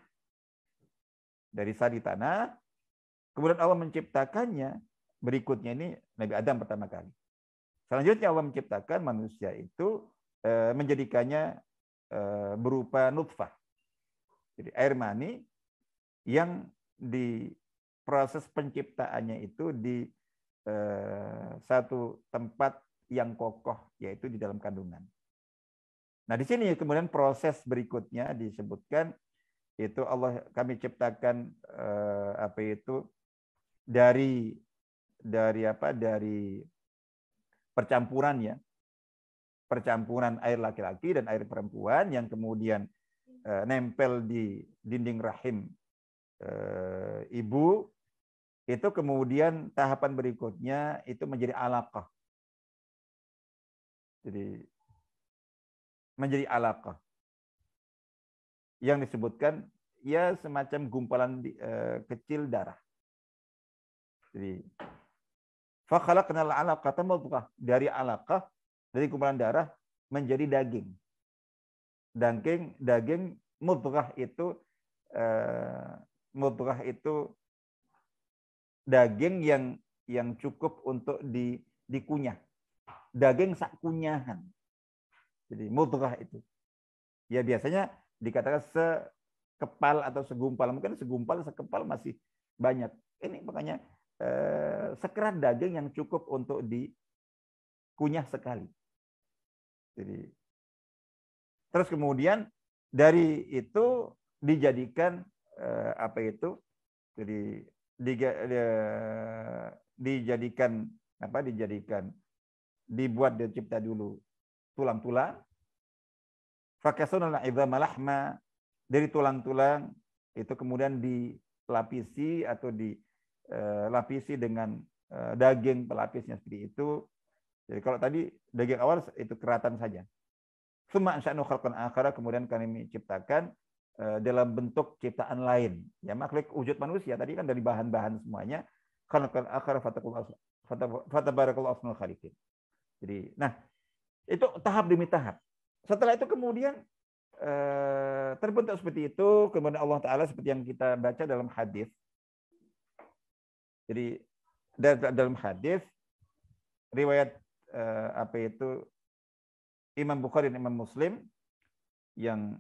Dari sari tanah. Kemudian Allah menciptakannya, berikutnya ini Nabi Adam pertama kali. Selanjutnya Allah menciptakan manusia itu menjadikannya berupa nutfah. Jadi air mani yang di proses penciptaannya itu di satu tempat yang kokoh, yaitu di dalam kandungan. Nah, di sini kemudian proses berikutnya disebutkan itu kami ciptakan dari percampuran ya. Percampuran air laki-laki dan air perempuan yang kemudian nempel di dinding rahim ibu, itu kemudian tahapan berikutnya itu menjadi alaqah. Jadi menjadi alaqah yang disebutkan ya semacam gumpalan kecil darah. Jadi fa khalaqnal 'alaqata mudghah, dari alaqah, dari gumpalan darah menjadi daging. Daging mudghah itu daging yang cukup untuk dikunyah. Daging sak kunyahan. Jadi mudghah itu. Ya biasanya dikatakan sekepal atau segumpal. Mungkin segumpal, sekepal masih banyak. Ini makanya sekerat daging yang cukup untuk dikunyah sekali. Jadi terus kemudian dari itu dijadikan jadi dibuat dicipta dulu tulang-tulang. Fakasunal idzama lahma, dari tulang-tulang itu kemudian dilapisi atau dilapisi dengan daging pelapisnya seperti itu. Jadi kalau tadi daging awal itu keratan saja. Tsumma ansha'nahu khalqan akhar, kemudian kami menciptakan dalam bentuk ciptaan lain. Ya makhluk wujud manusia tadi kan dari bahan-bahan semuanya. Khalqan akhar fatabarakallahu ahsanul khaliqin. Jadi nah, itu tahap demi tahap. Setelah itu kemudian terbentuk seperti itu, kemudian Allah Ta'ala seperti yang kita baca dalam hadis. Jadi dalam hadis riwayat Imam Bukhari dan Imam Muslim yang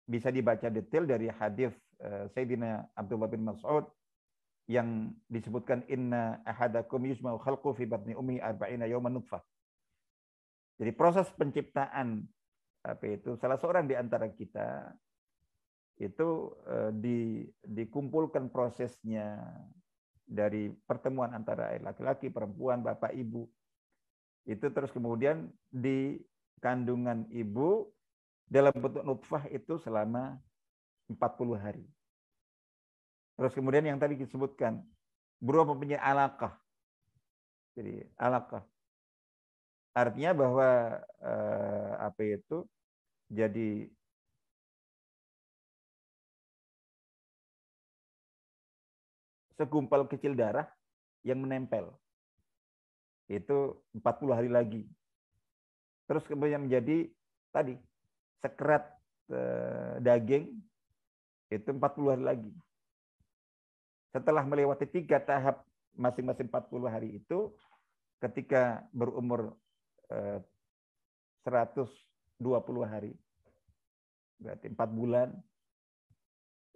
bisa dibaca detail dari hadis Sayyidina Abdullah bin Mas'ud yang disebutkan inna ahadakum yujma'u khalqu fi batni ummi 40 yawman nutfah. Jadi proses penciptaan salah seorang di antara kita itu dikumpulkan prosesnya dari pertemuan antara laki-laki, perempuan, bapak, ibu. Itu terus kemudian di kandungan ibu dalam bentuk nutfah itu selama 40 hari. Terus kemudian yang tadi disebutkan berupa menjadi alaqah. Jadi alaqah artinya bahwa jadi segumpal kecil darah yang menempel. Itu 40 hari lagi. Terus kemudian menjadi tadi sekerat daging itu 40 hari lagi. Setelah melewati 3 tahap masing-masing 40 hari itu, ketika berumur 120 hari, berarti 4 bulan,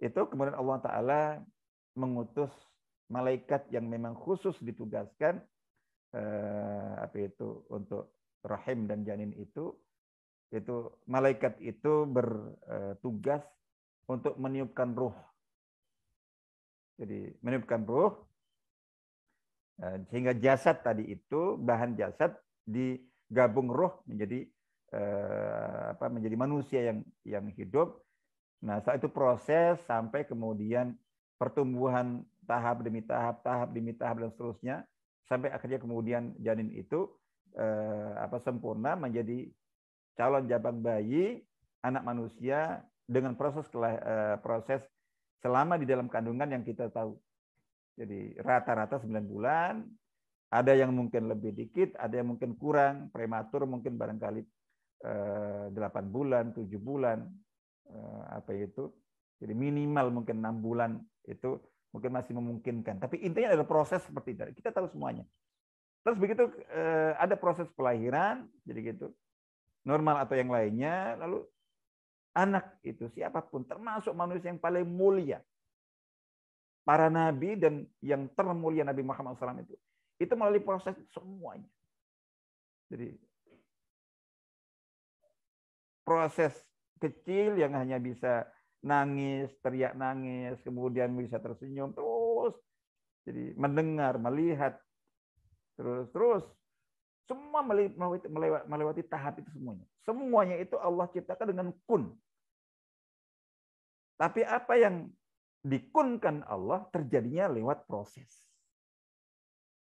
itu kemudian Allah Ta'ala mengutus malaikat yang memang khusus ditugaskan untuk rahim dan janin itu malaikat itu bertugas untuk meniupkan ruh. Jadi meniupkan ruh sehingga jasad tadi itu, bahan jasad digabung ruh menjadi menjadi manusia yang hidup. Nah, saat itu proses sampai kemudian pertumbuhan tahap demi tahap dan seterusnya sampai akhirnya kemudian janin itu sempurna menjadi calon jabang bayi anak manusia dengan proses selama di dalam kandungan yang kita tahu. Jadi rata-rata 9 bulan, ada yang mungkin lebih dikit, ada yang mungkin kurang, prematur mungkin barangkali 8 bulan, 7 bulan, apa itu. Jadi minimal mungkin 6 bulan itu mungkin masih memungkinkan. Tapi intinya adalah proses seperti itu. Kita tahu semuanya. Terus begitu ada proses kelahiran, jadi gitu. Normal atau yang lainnya, lalu anak itu siapapun, termasuk manusia yang paling mulia. Para nabi dan yang termulia Nabi Muhammad SAW itu melalui proses semuanya. Jadi proses kecil yang hanya bisa nangis, teriak nangis, kemudian bisa tersenyum terus. Jadi mendengar, melihat, terus semua melewati tahap itu semuanya. Semuanya itu Allah ciptakan dengan kun. Tapi apa yang dikunkan Allah terjadinya lewat proses.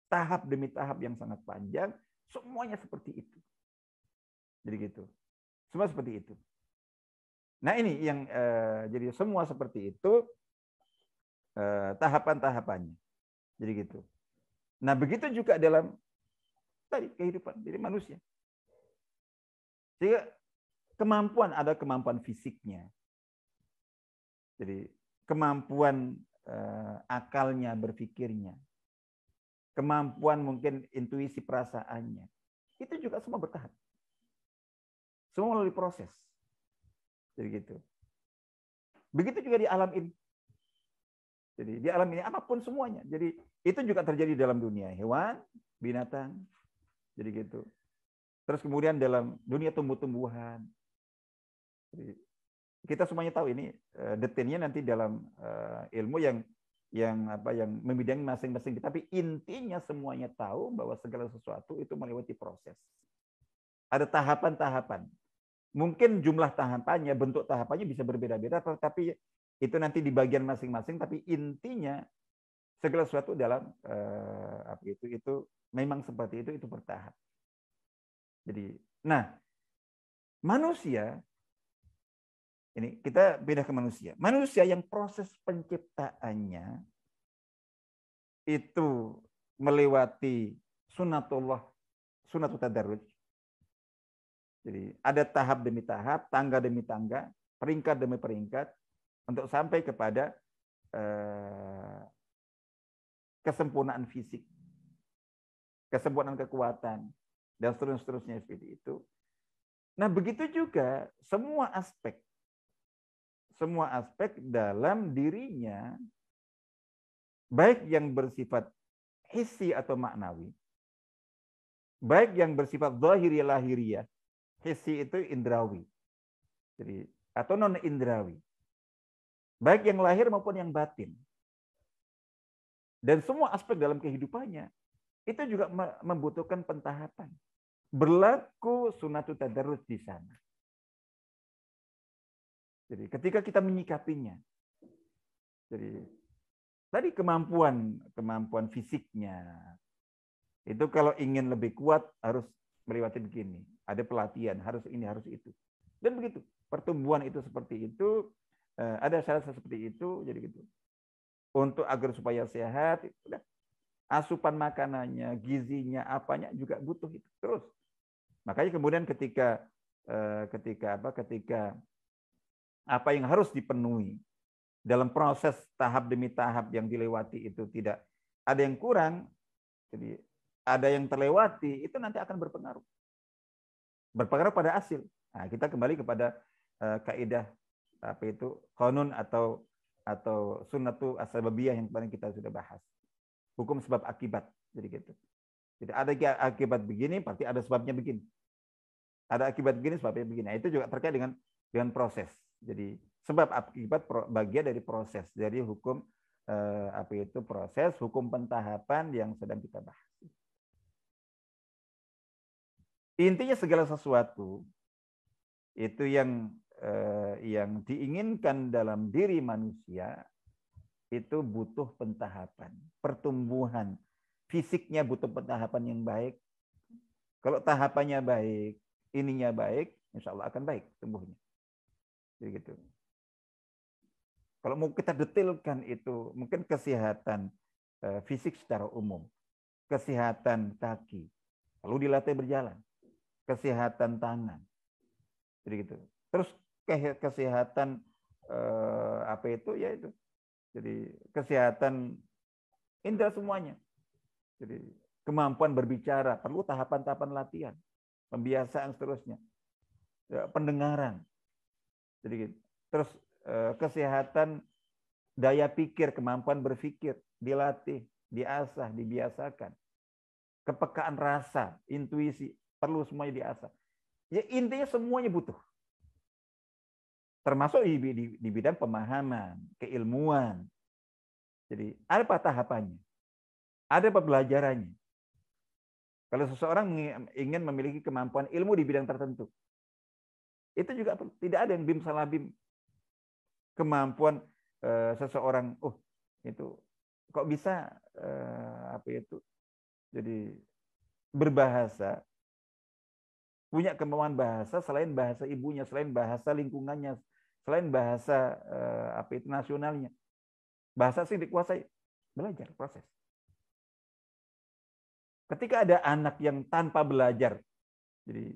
Tahap demi tahap yang sangat panjang, semuanya seperti itu. Jadi gitu. Semua seperti itu. Nah ini yang jadi semua seperti itu tahapan-tahapannya. Jadi gitu. Nah begitu juga dalam tadi kehidupan jadi manusia. Sehingga ada kemampuan fisiknya. Jadi kemampuan akalnya, berpikirnya. Kemampuan mungkin intuisi perasaannya. Itu juga semua bertahap. Semua melalui proses. Jadi gitu. Begitu juga di alam ini. Jadi di alam ini apapun semuanya. Jadi itu juga terjadi dalam dunia hewan, binatang. Jadi gitu. Terus kemudian dalam dunia tumbuh-tumbuhan. Jadi, kita semuanya tahu ini detailnya nanti dalam ilmu yang membidangi masing-masing. Tapi intinya semuanya tahu bahwa segala sesuatu itu melewati proses. Ada tahapan-tahapan. Mungkin jumlah tahapannya, bentuk tahapannya bisa berbeda-beda, tapi itu nanti di bagian masing-masing. Tapi intinya segala sesuatu dalam itu memang seperti itu bertahap. Jadi, nah manusia ini kita beda ke manusia. Manusia yang proses penciptaannya itu melewati sunatullah, sunatul tadarruj. Jadi ada tahap demi tahap, tangga demi tangga, peringkat demi peringkat untuk sampai kepada kesempurnaan fisik, kesempurnaan kekuatan, dan seterusnya seperti itu. Nah begitu juga semua aspek dalam dirinya, baik yang bersifat hissi atau maknawi, baik yang bersifat zahiri lahiriah. Hissi itu indrawi. Jadi atau non indrawi. Baik yang lahir maupun yang batin. Dan semua aspek dalam kehidupannya itu juga membutuhkan pentahapan. Berlaku sunatul tadarruj di sana. Jadi ketika kita menyikapinya. Jadi tadi kemampuan fisiknya. Itu kalau ingin lebih kuat harus melewati begini. Ada pelatihan, harus ini, harus itu. Dan begitu. Pertumbuhan itu seperti itu. Ada syarat seperti itu. Jadi gitu. Untuk agar supaya sehat, udah. Asupan makanannya, gizinya, apanya juga butuh itu. Terus. Makanya kemudian ketika apa yang harus dipenuhi dalam proses tahap demi tahap yang dilewati itu tidak ada yang kurang, jadi ada yang terlewati, itu nanti akan berpengaruh pada hasil. Nah, kita kembali kepada kaidah qanun atau sunnatu as-sababiyah yang kemarin kita sudah bahas. Hukum sebab akibat. Jadi gitu. Jadi ada akibat begini, pasti ada sebabnya begini. Ada akibat begini, sebabnya begini. Nah, itu juga terkait dengan proses. Jadi sebab akibat bagian dari proses, dari hukum proses, hukum pentahapan yang sedang kita bahas. Intinya segala sesuatu itu yang diinginkan dalam diri manusia itu butuh pentahapan, pertumbuhan. Fisiknya butuh pentahapan yang baik. Kalau tahapannya baik, ininya baik, insya Allah akan baik tumbuhnya. Jadi gitu. Kalau mau kita detailkan itu, mungkin kesehatan fisik secara umum, kesehatan kaki, lalu dilatih berjalan, kesehatan tangan, jadi gitu. Terus kesehatan apa itu ya itu, jadi kesehatan indera semuanya. Jadi kemampuan berbicara perlu tahapan-tahapan latihan, pembiasaan seterusnya, pendengaran, jadi gitu. Terus kesehatan daya pikir, kemampuan berpikir dilatih, diasah, dibiasakan. Kepekaan rasa, intuisi perlu semuanya diasah. Ya intinya semuanya butuh. Termasuk di bidang pemahaman, keilmuan. Jadi apa tahapannya? Ada pembelajarannya. Kalau seseorang ingin memiliki kemampuan ilmu di bidang tertentu, itu juga tidak ada yang bim salah bim. Kemampuan seseorang, itu kok bisa apa itu? Jadi berbahasa, punya kemampuan bahasa selain bahasa ibunya, selain bahasa lingkungannya, selain bahasa apa itu nasionalnya. Bahasa sih dikuasai, belajar proses. Ketika ada anak yang tanpa belajar, jadi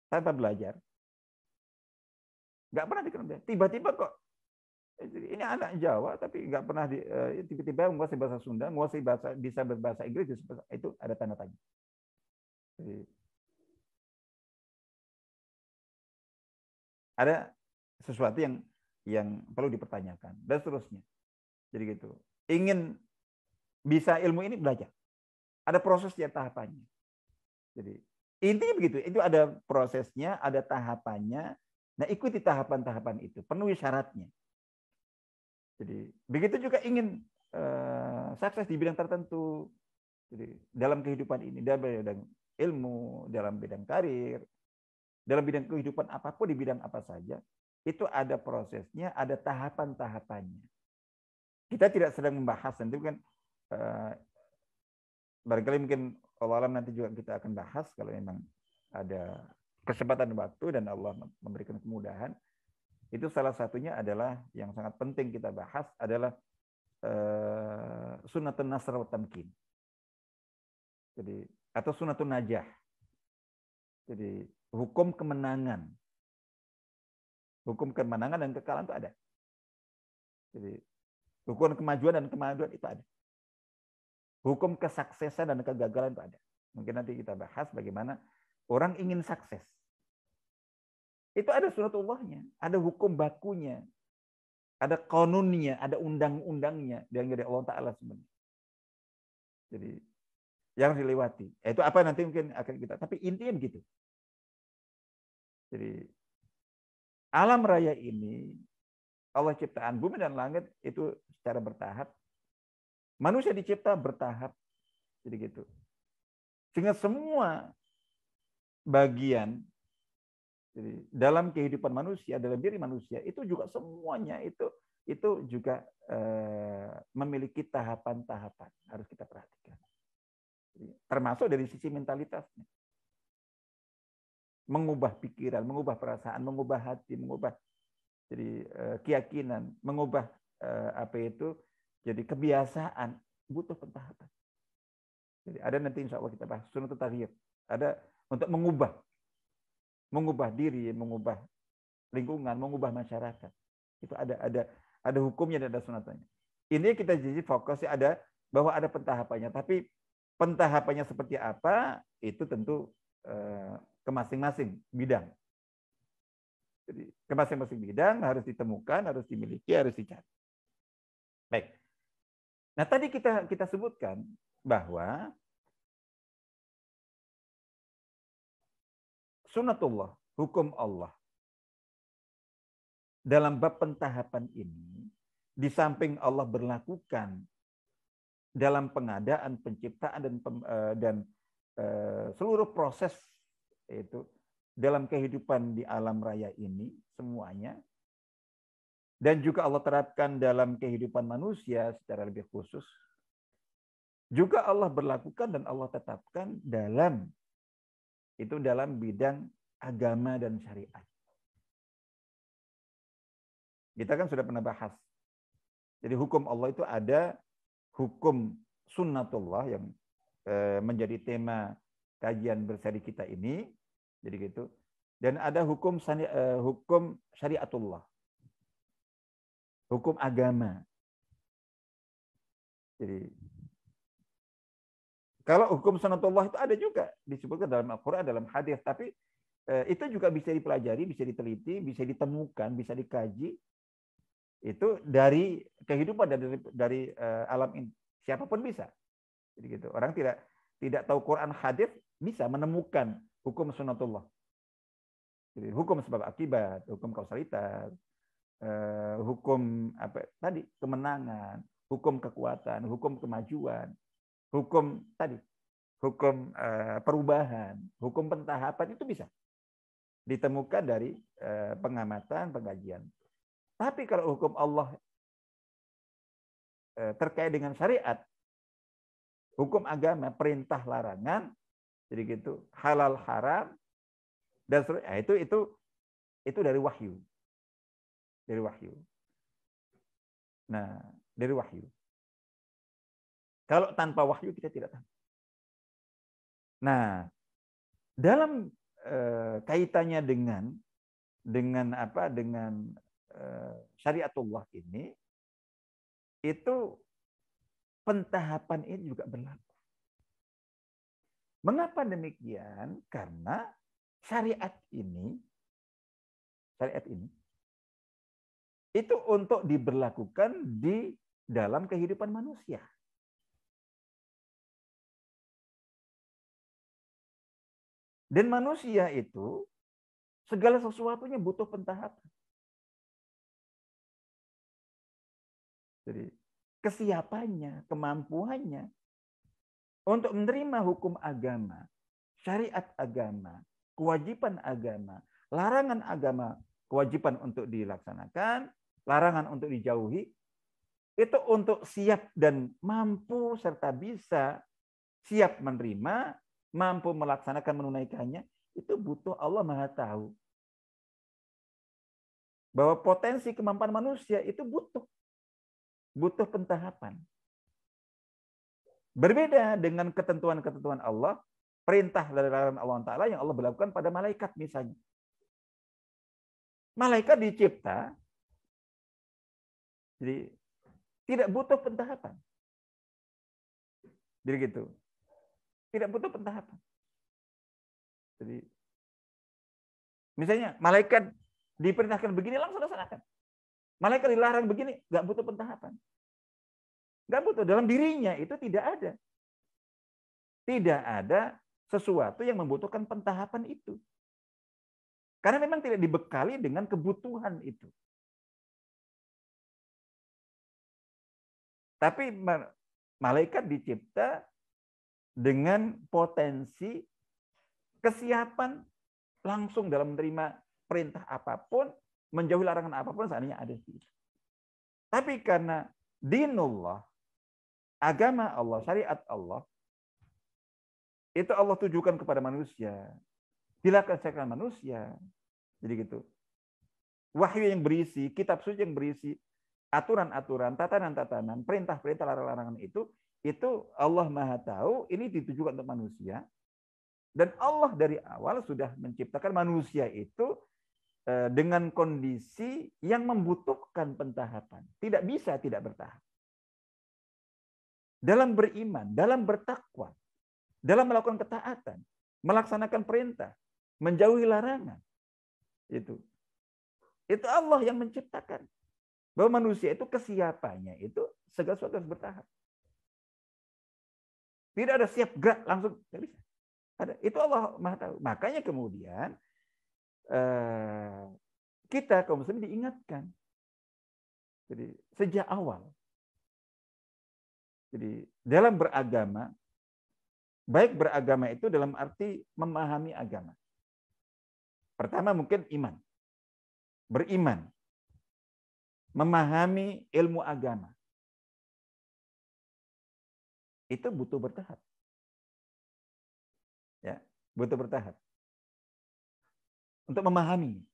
tanpa belajar, nggak pernah dikenal. Tiba-tiba kok ini anak Jawa tapi nggak pernah tiba-tiba menguasai bahasa Sunda, menguasai bahasa, bisa berbahasa Inggris, itu ada tanda tanya. Jadi, ada sesuatu yang perlu dipertanyakan dan seterusnya. Jadi gitu. Ingin bisa ilmu ini belajar. Ada prosesnya, tahapannya. Jadi intinya begitu. Itu ada prosesnya, ada tahapannya. Nah, ikuti tahapan-tahapan itu, penuhi syaratnya. Jadi begitu juga ingin sukses di bidang tertentu. Jadi dalam kehidupan ini, dalam bidang ilmu, dalam bidang karir, dalam bidang kehidupan apapun, di bidang apa saja, itu ada prosesnya, ada tahapan-tahapannya. Kita tidak sedang membahas, nanti kan barangkali mungkin Allah alam nanti juga kita akan bahas kalau memang ada kesempatan waktu dan Allah memberikan kemudahan. Itu salah satunya adalah yang sangat penting kita bahas adalah sunnatun nasr wa tamkin. Jadi atau sunnatun najah. Jadi hukum kemenangan. Hukum kemenangan dan kekalahan itu ada. Jadi hukum kemajuan dan kemajuan itu ada. Hukum kesuksesan dan kegagalan itu ada. Mungkin nanti kita bahas bagaimana orang ingin sukses. Itu ada sunatullahnya, ada hukum bakunya, ada konunnya, ada undang-undangnya dari Allah Ta'ala sebenarnya. Jadi yang dilewati. Itu apa nanti mungkin akan kita. Tapi intinya begitu. Jadi alam raya ini Allah ciptaan bumi dan langit itu secara bertahap. Manusia dicipta bertahap. Jadi gitu. Sehingga semua bagian jadi dalam kehidupan manusia, dalam diri manusia itu juga semuanya itu juga memiliki tahapan-tahapan harus kita perhatikan. Jadi, termasuk dari sisi mentalitasnya. Mengubah pikiran, mengubah perasaan, mengubah hati, mengubah jadi keyakinan, mengubah apa itu jadi kebiasaan, butuh pentahapan. Jadi ada nanti insya Allah kita bahas sunnatul taghyir. Ada untuk mengubah diri, mengubah lingkungan, mengubah masyarakat. Itu ada hukumnya dan ada sunatnya. Ini kita jadi fokusnya ada bahwa ada pentahapannya, tapi pentahapannya seperti apa itu tentu ke masing-masing bidang. Jadi ke masing-masing bidang harus ditemukan, harus dimiliki, harus dicari. Baik. Nah, tadi kita sebutkan bahwa sunatullah, hukum Allah dalam bab pentahapan ini, di samping Allah berlakukan dalam pengadaan, penciptaan dan seluruh proses itu dalam kehidupan di alam raya ini semuanya, dan juga Allah terapkan dalam kehidupan manusia secara lebih khusus, juga Allah berlakukan dan Allah tetapkan dalam bidang agama dan syariat. Kita kan sudah pernah bahas. Jadi hukum Allah itu ada hukum sunnatullah yang menjadi tema kajian berseri kita ini. Jadi gitu. Dan ada hukum syariatullah. Hukum agama. Jadi kalau hukum sunnatullah itu ada juga disebutkan dalam Al-Qur'an, dalam hadis, tapi itu juga bisa dipelajari, bisa diteliti, bisa ditemukan, bisa dikaji. Itu dari kehidupan dari alam ini. Siapapun bisa. Jadi gitu. Orang tidak tahu Quran hadis bisa menemukan hukum sunnatullah. Jadi hukum sebab akibat, hukum kausalitas, hukum apa tadi kemenangan, hukum kekuatan, hukum kemajuan, hukum tadi, hukum perubahan, hukum pentahapan itu bisa ditemukan dari pengamatan, pengkajian. Tapi kalau hukum Allah terkait dengan syariat, hukum agama, perintah larangan, jadi gitu, halal haram dan itu dari wahyu. Dari wahyu. Nah, dari wahyu. Kalau tanpa wahyu kita tidak tahu. Nah, dalam kaitannya dengan apa? Dengan syariatullah ini, itu pentahapan ini juga berlaku. Mengapa demikian? Karena syariat ini itu untuk diberlakukan di dalam kehidupan manusia. Dan manusia itu segala sesuatunya butuh pentahapan. Jadi kesiapannya, kemampuannya untuk menerima hukum agama, syariat agama, kewajiban agama, larangan agama, kewajiban untuk dilaksanakan, larangan untuk dijauhi, itu untuk siap dan mampu serta bisa siap menerima, mampu melaksanakan, menunaikannya, itu butuh Allah Maha Tahu. Bahwa potensi kemampuan manusia itu butuh pentahapan. Berbeda dengan ketentuan-ketentuan Allah, perintah dari larangan Allah Ta'ala yang Allah berlakukan pada malaikat misalnya. Malaikat dicipta, jadi tidak butuh pentahapan. Jadi gitu. Tidak butuh pentahapan. Jadi misalnya malaikat diperintahkan begini langsung laksanakan. Malaikat dilarang begini, nggak butuh pentahapan. Nggak butuh. Dalam dirinya itu tidak ada. Tidak ada sesuatu yang membutuhkan pentahapan itu. Karena memang tidak dibekali dengan kebutuhan itu. Tapi malaikat dicipta dengan potensi kesiapan langsung dalam menerima perintah apapun, menjauhi larangan apapun seandainya ada di situ. Tapi karena dinullah, agama Allah, syariat Allah, itu Allah tujukan kepada manusia. Dilaksanakan manusia. Jadi gitu. Wahyu yang berisi, kitab suci yang berisi aturan-aturan, tatanan-tatanan, perintah-perintah, larangan-larangan itu Allah Maha Tahu, ini ditujukan untuk manusia. Dan Allah dari awal sudah menciptakan manusia itu dengan kondisi yang membutuhkan pentahapan. Tidak bisa tidak bertahap. Dalam beriman, dalam bertakwa, dalam melakukan ketaatan, melaksanakan perintah, menjauhi larangan. Itu Allah yang menciptakan. Bahwa manusia itu kesiapannya itu segala sesuatu harus bertahap. Tidak ada siap gerak langsung, tidak bisa. Itu Allah Maha Tahu. Makanya kemudian kita kaum muslimin diingatkan. Jadi sejak awal. Jadi dalam beragama, baik beragama itu dalam arti memahami agama. Pertama mungkin iman. Beriman. Memahami ilmu agama. Itu butuh bertahap. Ya, butuh bertahap. Untuk memahami.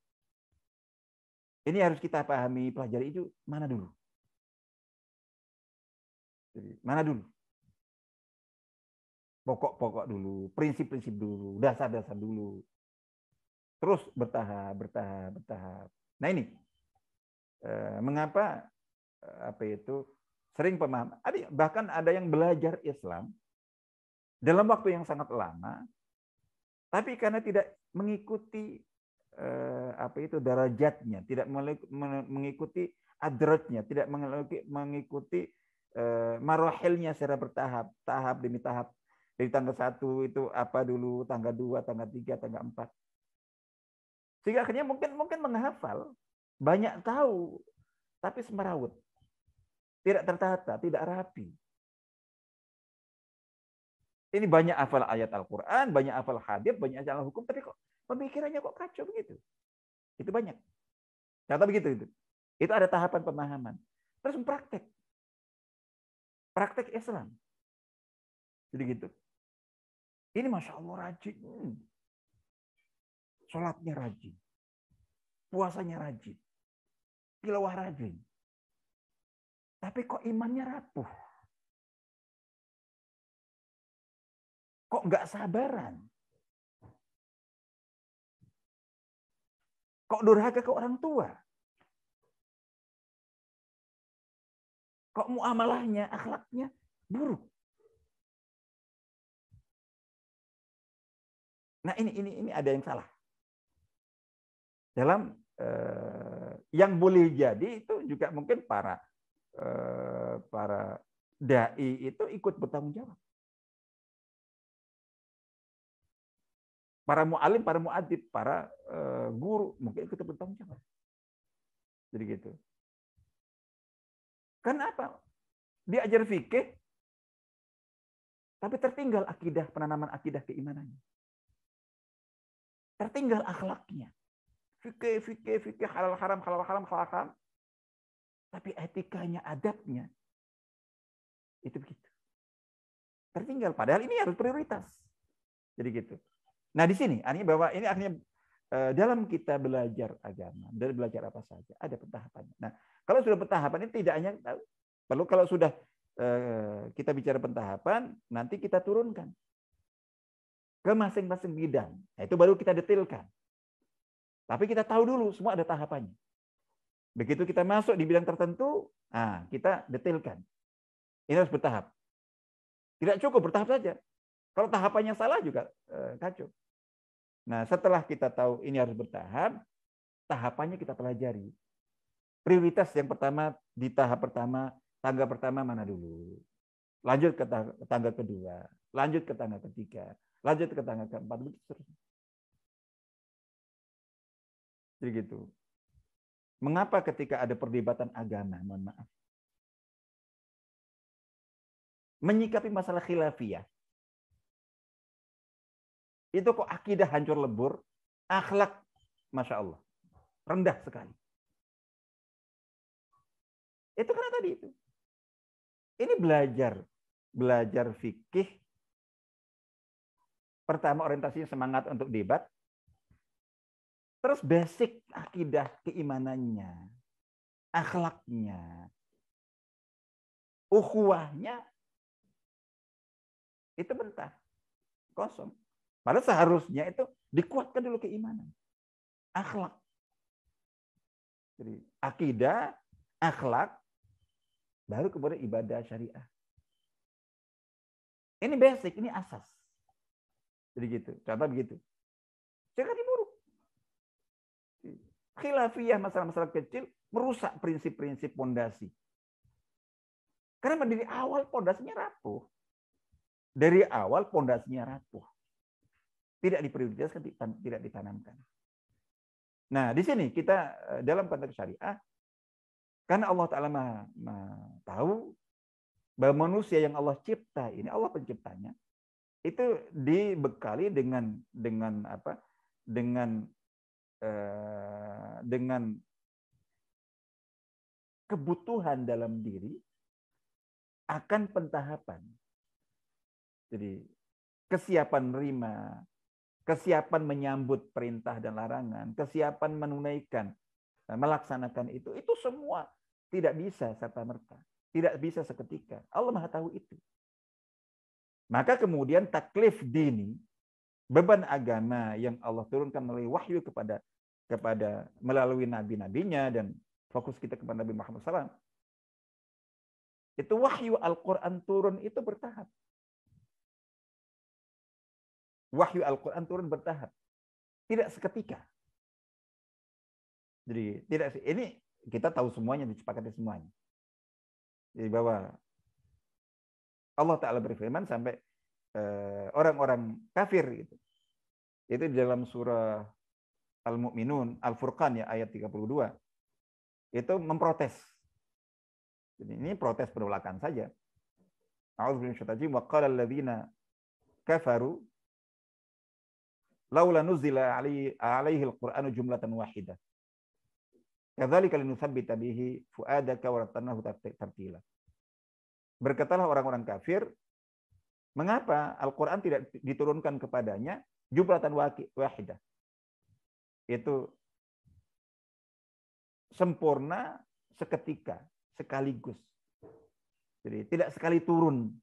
Ini harus kita pahami, pelajari itu mana dulu. Jadi, mana dulu. Pokok-pokok dulu, prinsip-prinsip dulu, dasar-dasar dulu. Terus bertahap, bertahap, bertahap. Nah ini, mengapa apa itu sering pemahaman. Bahkan ada yang belajar Islam dalam waktu yang sangat lama, tapi karena tidak mengikuti apa itu derajatnya, tidak mengikuti adrajnya, tidak mengikuti marahilnya secara bertahap, tahap demi tahap. Dari tanggal 1 itu apa dulu, tanggal 2, tanggal 3, tanggal 4. Sehingga akhirnya mungkin menghafal, banyak tahu, tapi semeraut. Tidak tertata, tidak rapi. Ini banyak hafal ayat Al-Quran, banyak hafal hadis, banyak hafal hukum, tapi kok pemikirannya kok kacau begitu. Itu banyak. Contoh begitu itu. Itu ada tahapan pemahaman. Terus praktek. Praktek Islam. Jadi gitu. Ini Masya Allah rajin. Sholatnya rajin. Puasanya rajin. Tilawah rajin. Tapi kok imannya rapuh? Kok nggak sabaran? Kok durhaka ke orang tua? Kok muamalahnya, akhlaknya buruk? Nah ini ada yang salah. Dalam yang boleh jadi itu juga mungkin para dai itu ikut bertanggung jawab. Para mu'alim, para mu'adib, para guru mungkin ikut bertanggung jawab. Jadi gitu. Kenapa? Diajar fikih, tapi tertinggal akidah, penanaman akidah keimanannya. Tertinggal akhlaknya. Fikih, halal haram, halal haram, halal haram. Tapi etikanya, adabnya, itu begitu. Tertinggal. Padahal ini harus prioritas. Jadi gitu. Nah di sini, artinya bahwa ini akhirnya dalam kita belajar agama, dari belajar apa saja, ada pentahapannya. Nah kalau sudah pentahapan ini tidak hanya perlu, kalau sudah kita bicara pentahapan, nanti kita turunkan ke masing-masing bidang. Nah, itu baru kita detailkan. Tapi kita tahu dulu semua ada tahapannya. Begitu kita masuk di bidang tertentu, nah kita detailkan. Ini harus bertahap. Tidak cukup bertahap saja. Kalau tahapannya salah juga kacau. Nah, setelah kita tahu ini harus bertahap, tahapannya kita pelajari. Prioritas yang pertama, di tahap pertama, tangga pertama mana dulu. Lanjut ke tangga kedua, lanjut ke tangga ketiga, lanjut ke tangga keempat, begitu seterusnya. Jadi gitu. Mengapa ketika ada perdebatan agama, mohon maaf, menyikapi masalah khilafiyah, itu kok akidah hancur lebur, akhlak, Masya Allah, rendah sekali. Itu karena tadi itu. Ini belajar fikih. Pertama orientasinya semangat untuk debat. Terus basic akidah keimanannya, akhlaknya, ukhuwahnya, itu mentah, kosong. Padahal seharusnya itu dikuatkan dulu keimanan, akhlak. Jadi akidah, akhlak, baru kemudian ibadah syariah. Ini basic, ini asas. Jadi gitu, contoh begitu. Jangan diburuk. Khilafiyah, masalah-masalah kecil merusak prinsip-prinsip pondasi. Karena dari awal pondasinya rapuh. Dari awal pondasinya rapuh. Tidak diprioritaskan, tidak ditanamkan. Nah, di sini kita dalam konteks syariah, karena Allah Ta'ala tahu bahwa manusia yang Allah cipta ini, Allah penciptanya, itu dibekali dengan apa? Dengan kebutuhan dalam diri akan pentahapan. Jadi kesiapan menerima, kesiapan menyambut perintah dan larangan, kesiapan menunaikan melaksanakan itu semua tidak bisa serta-merta. Tidak bisa seketika. Allah Maha tahu itu. Maka kemudian taklif dini, beban agama yang Allah turunkan melalui wahyu kepada melalui nabi-nabinya dan fokus kita kepada Nabi Muhammad SAW. Itu wahyu Al-Quran turun itu bertahap. Wahyu Al-Quran turun bertahap. Tidak seketika. Jadi tidak, ini kita tahu semuanya, disepakati semuanya. Jadi bahwa Allah Ta'ala berfirman sampai orang-orang kafir gitu. Itu di dalam surah Al-Mu'minun, Al-Furqan ya ayat 32. Itu memprotes. Jadi ini protes penolakan saja. A'udzubillahi minasyaitonir rajim wa qala alladziina kafaru laula nuzila alaihi al-Qur'anu jumlatan wahidah. Kadzalika linutsabbita bihi fuadaka wa rattalnahu tartila. Berkatalah orang-orang kafir, mengapa Al-Quran tidak diturunkan kepadanya jumlatan wahidah? Itu sempurna seketika, sekaligus. Jadi tidak sekali turun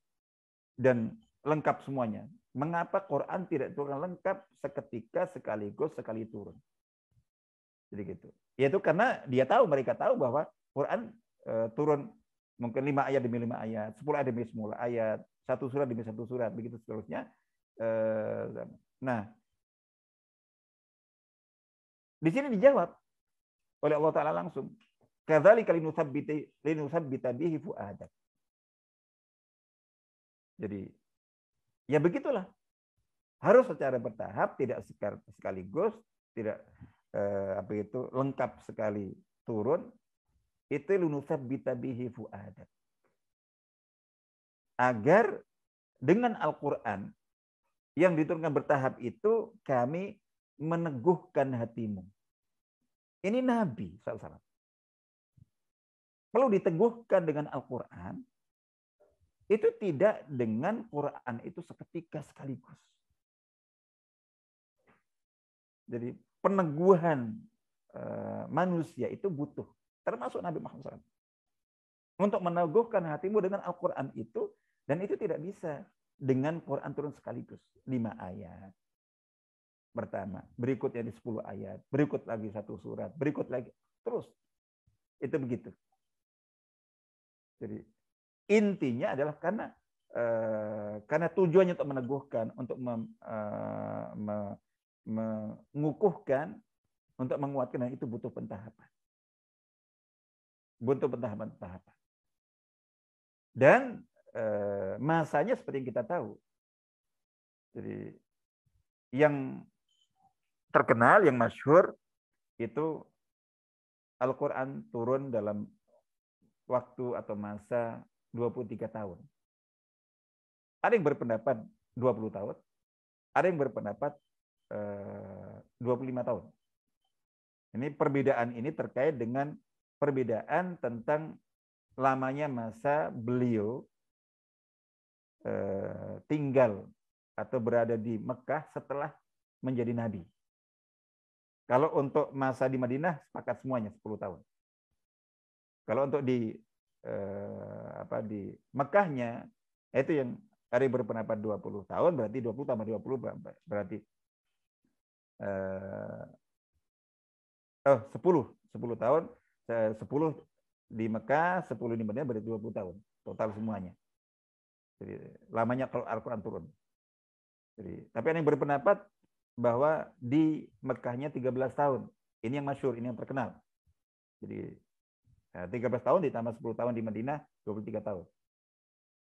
dan lengkap semuanya. Mengapa Quran tidak turun lengkap seketika, sekaligus, sekali turun? Jadi gitu. Yaitu karena mereka tahu bahwa Quran turun mungkin 5 ayat demi 5 ayat, 10 ayat demi 10 ayat, 1 surat demi 1 surat, begitu seterusnya. Nah, di sini dijawab oleh Allah Ta'ala langsung. Kadzalika linutsabbita bihi fuadak. Jadi, ya begitulah. Harus secara bertahap, tidak sekaligus, tidak lengkap sekali turun. Itu linutsabbita bihi fuadak. Agar dengan Al-Quran yang diturunkan bertahap itu kami meneguhkan hatimu. Ini Nabi SAW. Perlu diteguhkan dengan Al-Quran. Itu tidak dengan Quran itu seketika sekaligus. Jadi peneguhan manusia itu butuh. Termasuk Nabi Muhammad SAW. Untuk meneguhkan hatimu dengan Al-Quran itu. Dan itu tidak bisa dengan Quran turun sekaligus. 5 ayat. Pertama. Berikutnya di 10 ayat. Berikut lagi 1 surat. Berikut lagi. Terus. Itu begitu. Jadi intinya adalah karena tujuannya untuk meneguhkan, untuk mengukuhkan, untuk menguatkan, dan itu butuh pentahapan. Butuh pentahapan-pentahapan. Dan masanya seperti yang kita tahu. Jadi yang terkenal, yang masyhur itu Al-Quran turun dalam waktu atau masa 23 tahun. Ada yang berpendapat 20 tahun. Ada yang berpendapat 25 tahun. Ini perbedaan ini terkait dengan perbedaan tentang lamanya masa beliau tinggal atau berada di Mekah setelah menjadi nabi. Kalau untuk masa di Madinah sepakat semuanya 10 tahun. Kalau untuk di Mekahnya itu yang ada yang berpendapat 20 tahun, berarti 20 tambah 20 berarti 10 tahun, 10 di Mekah, 10 di Madinah berarti 20 tahun total semuanya. Jadi lamanya kalau Al-Quran turun. Jadi, tapi ada yang berpendapat bahwa di Mekahnya 13 tahun. Ini yang masyhur, ini yang terkenal. Jadi 13 tahun ditambah 10 tahun di Madinah, 23 tahun.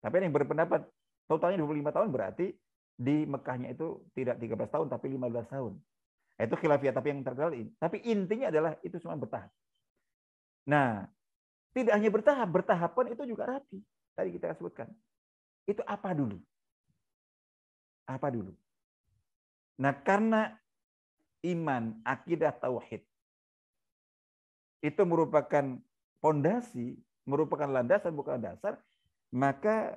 Tapi ada yang berpendapat totalnya 25 tahun berarti di Mekahnya itu tidak 13 tahun tapi 15 tahun. Itu khilafiyah, tapi yang terkenal ini. Tapi intinya adalah itu semua bertahap. Nah, tidak hanya bertahap, bertahapan itu juga rapi. Tadi kita sebutkan. Itu apa dulu? Apa dulu? Nah, karena iman, akidah, tauhid itu merupakan pondasi, merupakan landasan bukan dasar, maka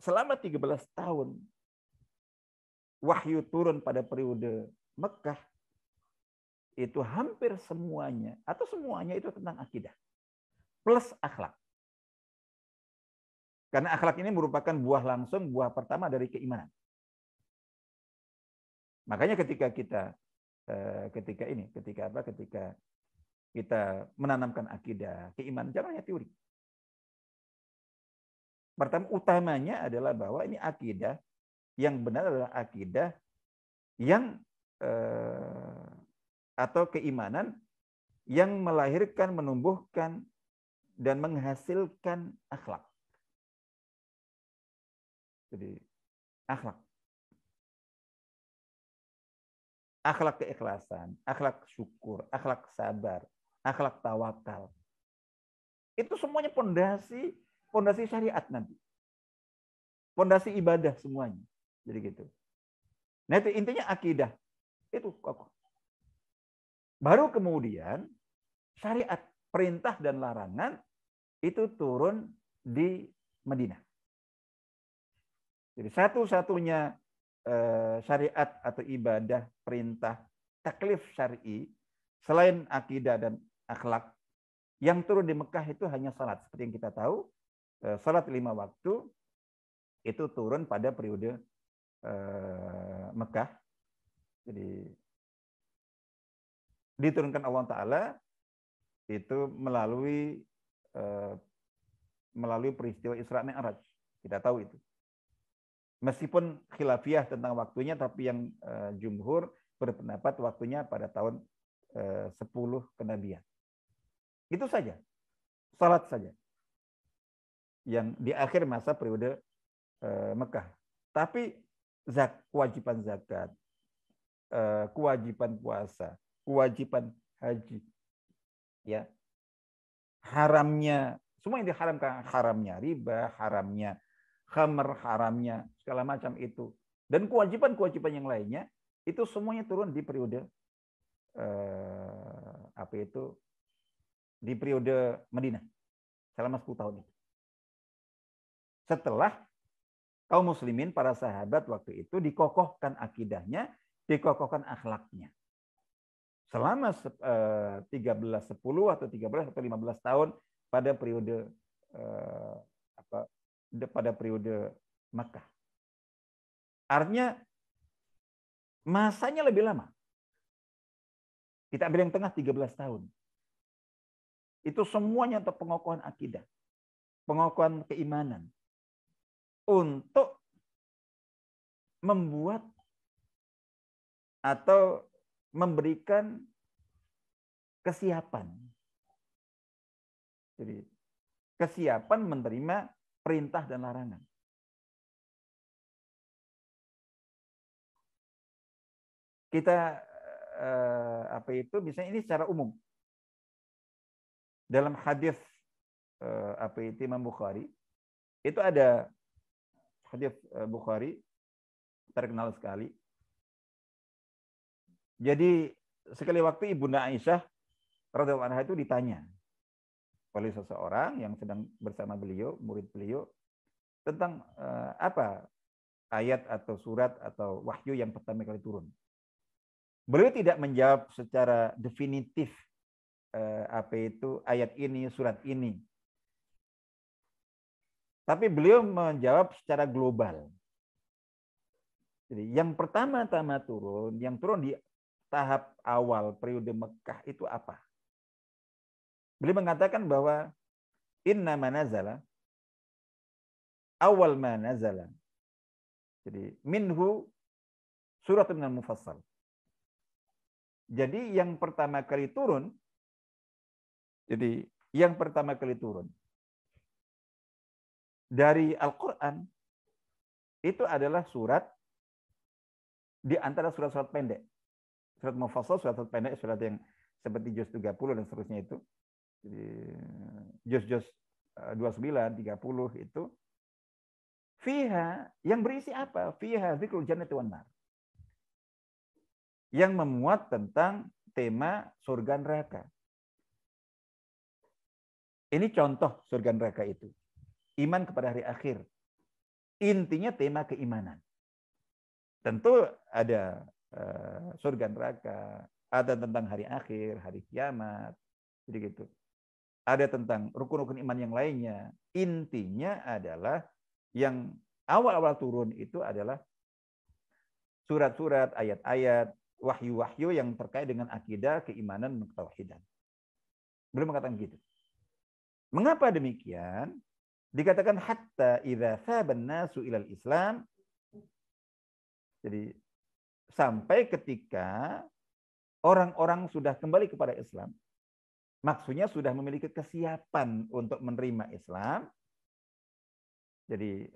selama 13 tahun wahyu turun pada periode Mekah, itu hampir semuanya atau semuanya itu tentang akidah plus akhlak. Karena akhlak ini merupakan buah langsung, buah pertama dari keimanan. Makanya ketika kita menanamkan akidah, keimanan, jangan hanya teori. Pertama utamanya adalah bahwa ini akidah yang benar adalah akidah yang atau keimanan yang melahirkan, menumbuhkan dan menghasilkan akhlak. Jadi akhlak. Akhlak keikhlasan, akhlak syukur, akhlak sabar, akhlak tawakal. Itu semuanya pondasi syariat nanti. Pondasi ibadah semuanya. Jadi gitu. Nah itu intinya akidah. Itu kokoh. Baru kemudian syariat, perintah dan larangan itu turun di Madinah. Jadi satu-satunya syariat atau ibadah, perintah, taklif syar'i selain akidah dan akhlak yang turun di Mekah itu hanya salat. Seperti yang kita tahu, salat 5 waktu itu turun pada periode Mekah. Jadi diturunkan Allah Ta'ala itu melalui peristiwa Isra Mi'raj. Kita tahu itu. Meskipun khilafiyah tentang waktunya, tapi yang jumhur berpendapat waktunya pada tahun 10 kenabian. Itu saja. Salat saja. Yang di akhir masa periode Mekah. Tapi kewajiban zakat, kewajiban puasa, kewajiban haji, ya, haramnya, semua yang diharamkan, haramnya riba, haramnya khamr, haramnya segala macam itu, dan kewajiban-kewajiban yang lainnya itu semuanya turun di periode di periode Madinah selama 10 tahun itu. Setelah kaum muslimin, para sahabat waktu itu dikokohkan akidahnya, dikokohkan akhlaknya. Selama 13-10 atau 13 atau 15 tahun pada periode Makkah. Artinya masanya lebih lama. Kita ambil yang tengah 13 tahun. Itu semuanya untuk pengokohan akidah, pengokohan keimanan, untuk membuat atau memberikan kesiapan. Jadi kesiapan menerima perintah dan larangan. Kita misalnya ini secara umum. Dalam hadis Imam Bukhari, itu ada hadis Bukhari terkenal sekali. Jadi sekali waktu Ibunda Aisyah radhiyallahu anha itu ditanya oleh seseorang yang sedang bersama beliau, murid beliau, tentang apa ayat atau surat atau wahyu yang pertama kali turun. Beliau tidak menjawab secara definitif ayat ini, surat ini. Tapi beliau menjawab secara global. Jadi yang pertama-tama turun, yang turun di tahap awal periode Mekah itu apa? Beliau mengatakan bahwa inna ma nazala awal ma nazala. Jadi minhu suratun al-mufassal. Jadi yang pertama kali turun dari Al-Qur'an itu adalah surat di antara surat-surat pendek. Surat mufassal, surat pendek, surat yang seperti juz 30 dan seterusnya itu. Jadi juz 29, 30 itu fiha yang berisi apa? Fiha dzikrul jannati wan nar. Yang memuat tentang tema surga neraka. Ini contoh surga neraka itu. Iman kepada hari akhir. Intinya tema keimanan. Tentu ada surga neraka, ada tentang hari akhir, hari kiamat, jadi gitu. Ada tentang rukun-rukun iman yang lainnya. Intinya adalah yang awal-awal turun itu adalah surat-surat, ayat-ayat, wahyu-wahyu yang terkait dengan akidah, keimanan, dan ketauhidan. Belum mengatakan gitu. Mengapa demikian? Dikatakan hatta idza saban nasu ilal Islam. Jadi sampai ketika orang-orang sudah kembali kepada Islam, maksudnya sudah memiliki kesiapan untuk menerima Islam. Jadi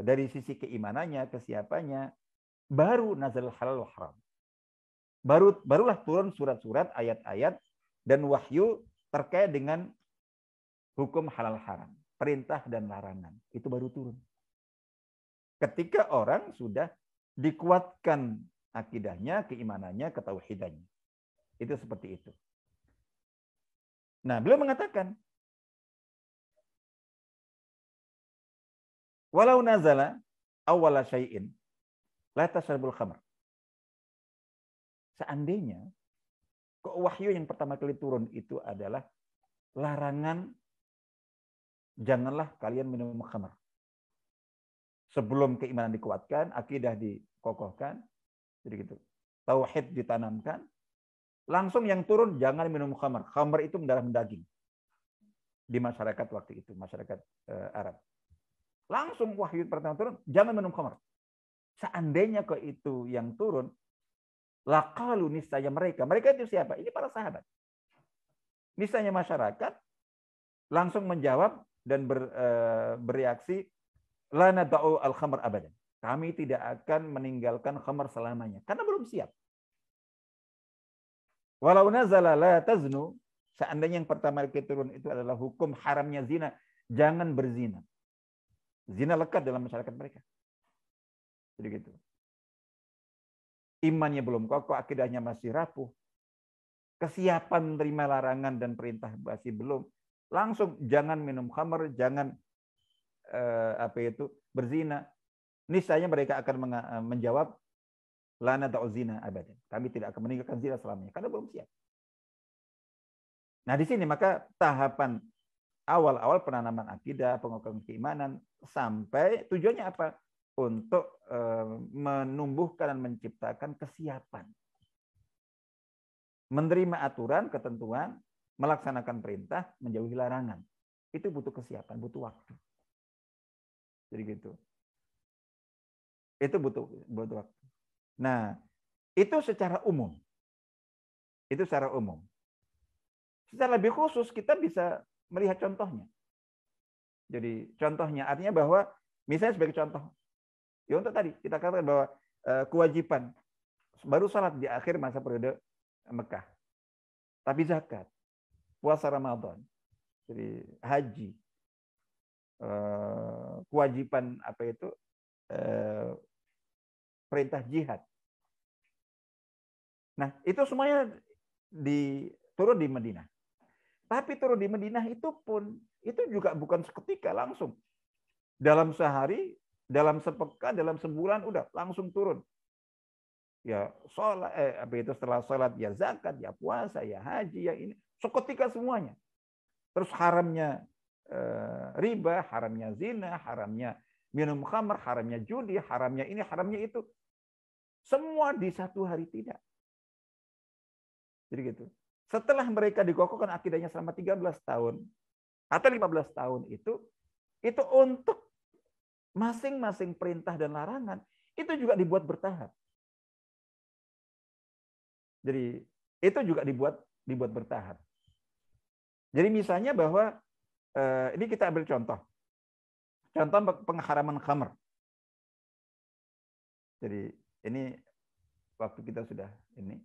dari sisi keimanannya, kesiapannya, baru nazal halal wa haram. Barulah turun surat-surat, ayat-ayat dan wahyu terkait dengan hukum halal haram, perintah dan larangan. Itu baru turun. Ketika orang sudah dikuatkan akidahnya, keimanannya, ketauhidannya. Itu seperti itu. Nah, beliau mengatakan, walau nazala awwala syai'in la tashrabul khamr. Seandainya wahyu yang pertama kali turun itu adalah larangan janganlah kalian minum khamr. Sebelum keimanan dikuatkan, akidah dikokohkan, jadi gitu. Tauhid ditanamkan, langsung yang turun jangan minum khamr. Khamr itu mendarah daging di masyarakat waktu itu, masyarakat Arab. Langsung wahyu pertama turun, jangan minum khamr. Seandainya kok itu yang turun, laqalu niscaya mereka itu siapa? Ini para sahabat. Niscaya masyarakat langsung menjawab dan bereaksi, la nada'u al-khamr abadan. Kami tidak akan meninggalkan khamr selamanya karena belum siap. Walau nazala la taznu, seandainya yang pertama kali turun itu adalah hukum haramnya zina, jangan berzina. Zina lekat dalam masyarakat mereka. Jadi gitu. Imannya belum kokoh, akidahnya masih rapuh. Kesiapan menerima larangan dan perintah masih belum. Langsung jangan minum khamr, jangan berzina. Niscaya mereka akan menjawab, la nada'u zina abadan. Kami tidak akan meninggalkan zina selamanya karena belum siap. Nah, di sini maka tahapan awal-awal penanaman akidah, pengokohan keimanan, sampai tujuannya apa? Untuk menumbuhkan dan menciptakan kesiapan. Menerima aturan, ketentuan, melaksanakan perintah, menjauhi larangan. Itu butuh kesiapan, butuh waktu. Jadi gitu. Itu butuh waktu. Nah, itu secara umum. Itu secara umum. Secara lebih khusus kita bisa melihat contohnya. Jadi contohnya artinya bahwa misalnya sebagai contoh, ya untuk tadi kita katakan bahwa kewajiban baru salat di akhir masa periode Mekah. Tapi zakat, puasa Ramadan, jadi haji, kewajiban perintah jihad. Nah, itu semuanya turun di Madinah. Tapi turun di Madinah itu pun itu juga bukan seketika langsung. Dalam sehari, dalam sepekan, dalam sebulan udah langsung turun. Ya sholat, setelah sholat ya zakat, ya puasa, ya haji, ya ini seketika semuanya. Terus haramnya riba, haramnya zina, haramnya minum khamr, haramnya judi, haramnya ini, haramnya itu. Semua di satu hari tidak. Jadi gitu. Setelah mereka dikokohkan akidahnya selama 13 tahun atau 15 tahun itu untuk masing-masing perintah dan larangan itu juga dibuat bertahap. Jadi itu juga dibuat bertahap. Jadi misalnya bahwa ini kita ambil contoh pengharaman khamr. Jadi ini waktu kita sudah ini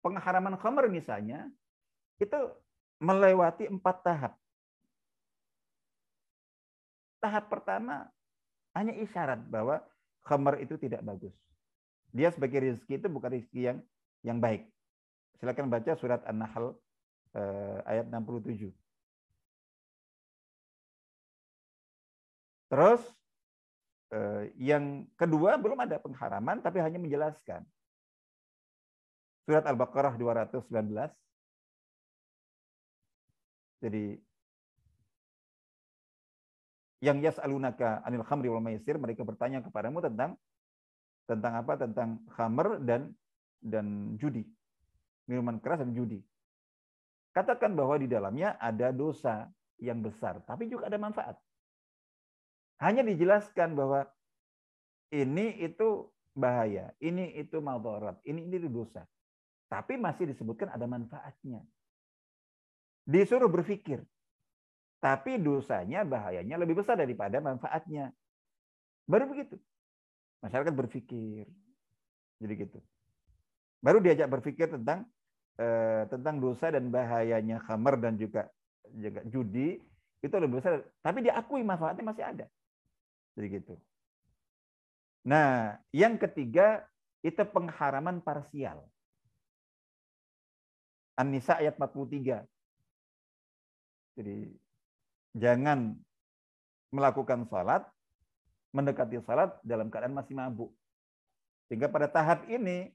pengharaman khamr misalnya itu melewati 4 tahap. Tahap pertama hanya isyarat bahwa khamr itu tidak bagus. Dia sebagai rezeki itu bukan rezeki yang baik. Silakan baca surat An-Nahl ayat 67. Terus yang kedua belum ada pengharaman tapi hanya menjelaskan. Surat Al-Baqarah 219. Jadi yang yas'alunaka anil khamri wal maisir, mereka bertanya kepadamu tentang apa? Tentang khamr dan judi. Minuman keras dan judi. Katakan bahwa di dalamnya ada dosa yang besar, tapi juga ada manfaat. Hanya dijelaskan bahwa ini itu bahaya, ini itu madarat, ini itu dosa. Tapi masih disebutkan ada manfaatnya. Disuruh berpikir. Tapi dosanya, bahayanya lebih besar daripada manfaatnya. Baru begitu. Masyarakat berpikir. Jadi gitu. Baru diajak berpikir tentang dosa dan bahayanya khamar dan juga judi, itu lebih besar. Tapi diakui manfaatnya masih ada. Jadi gitu. Nah, yang ketiga itu pengharaman parsial. An-Nisa ayat 43. Jadi jangan melakukan salat, mendekati salat dalam keadaan masih mabuk. Sehingga pada tahap ini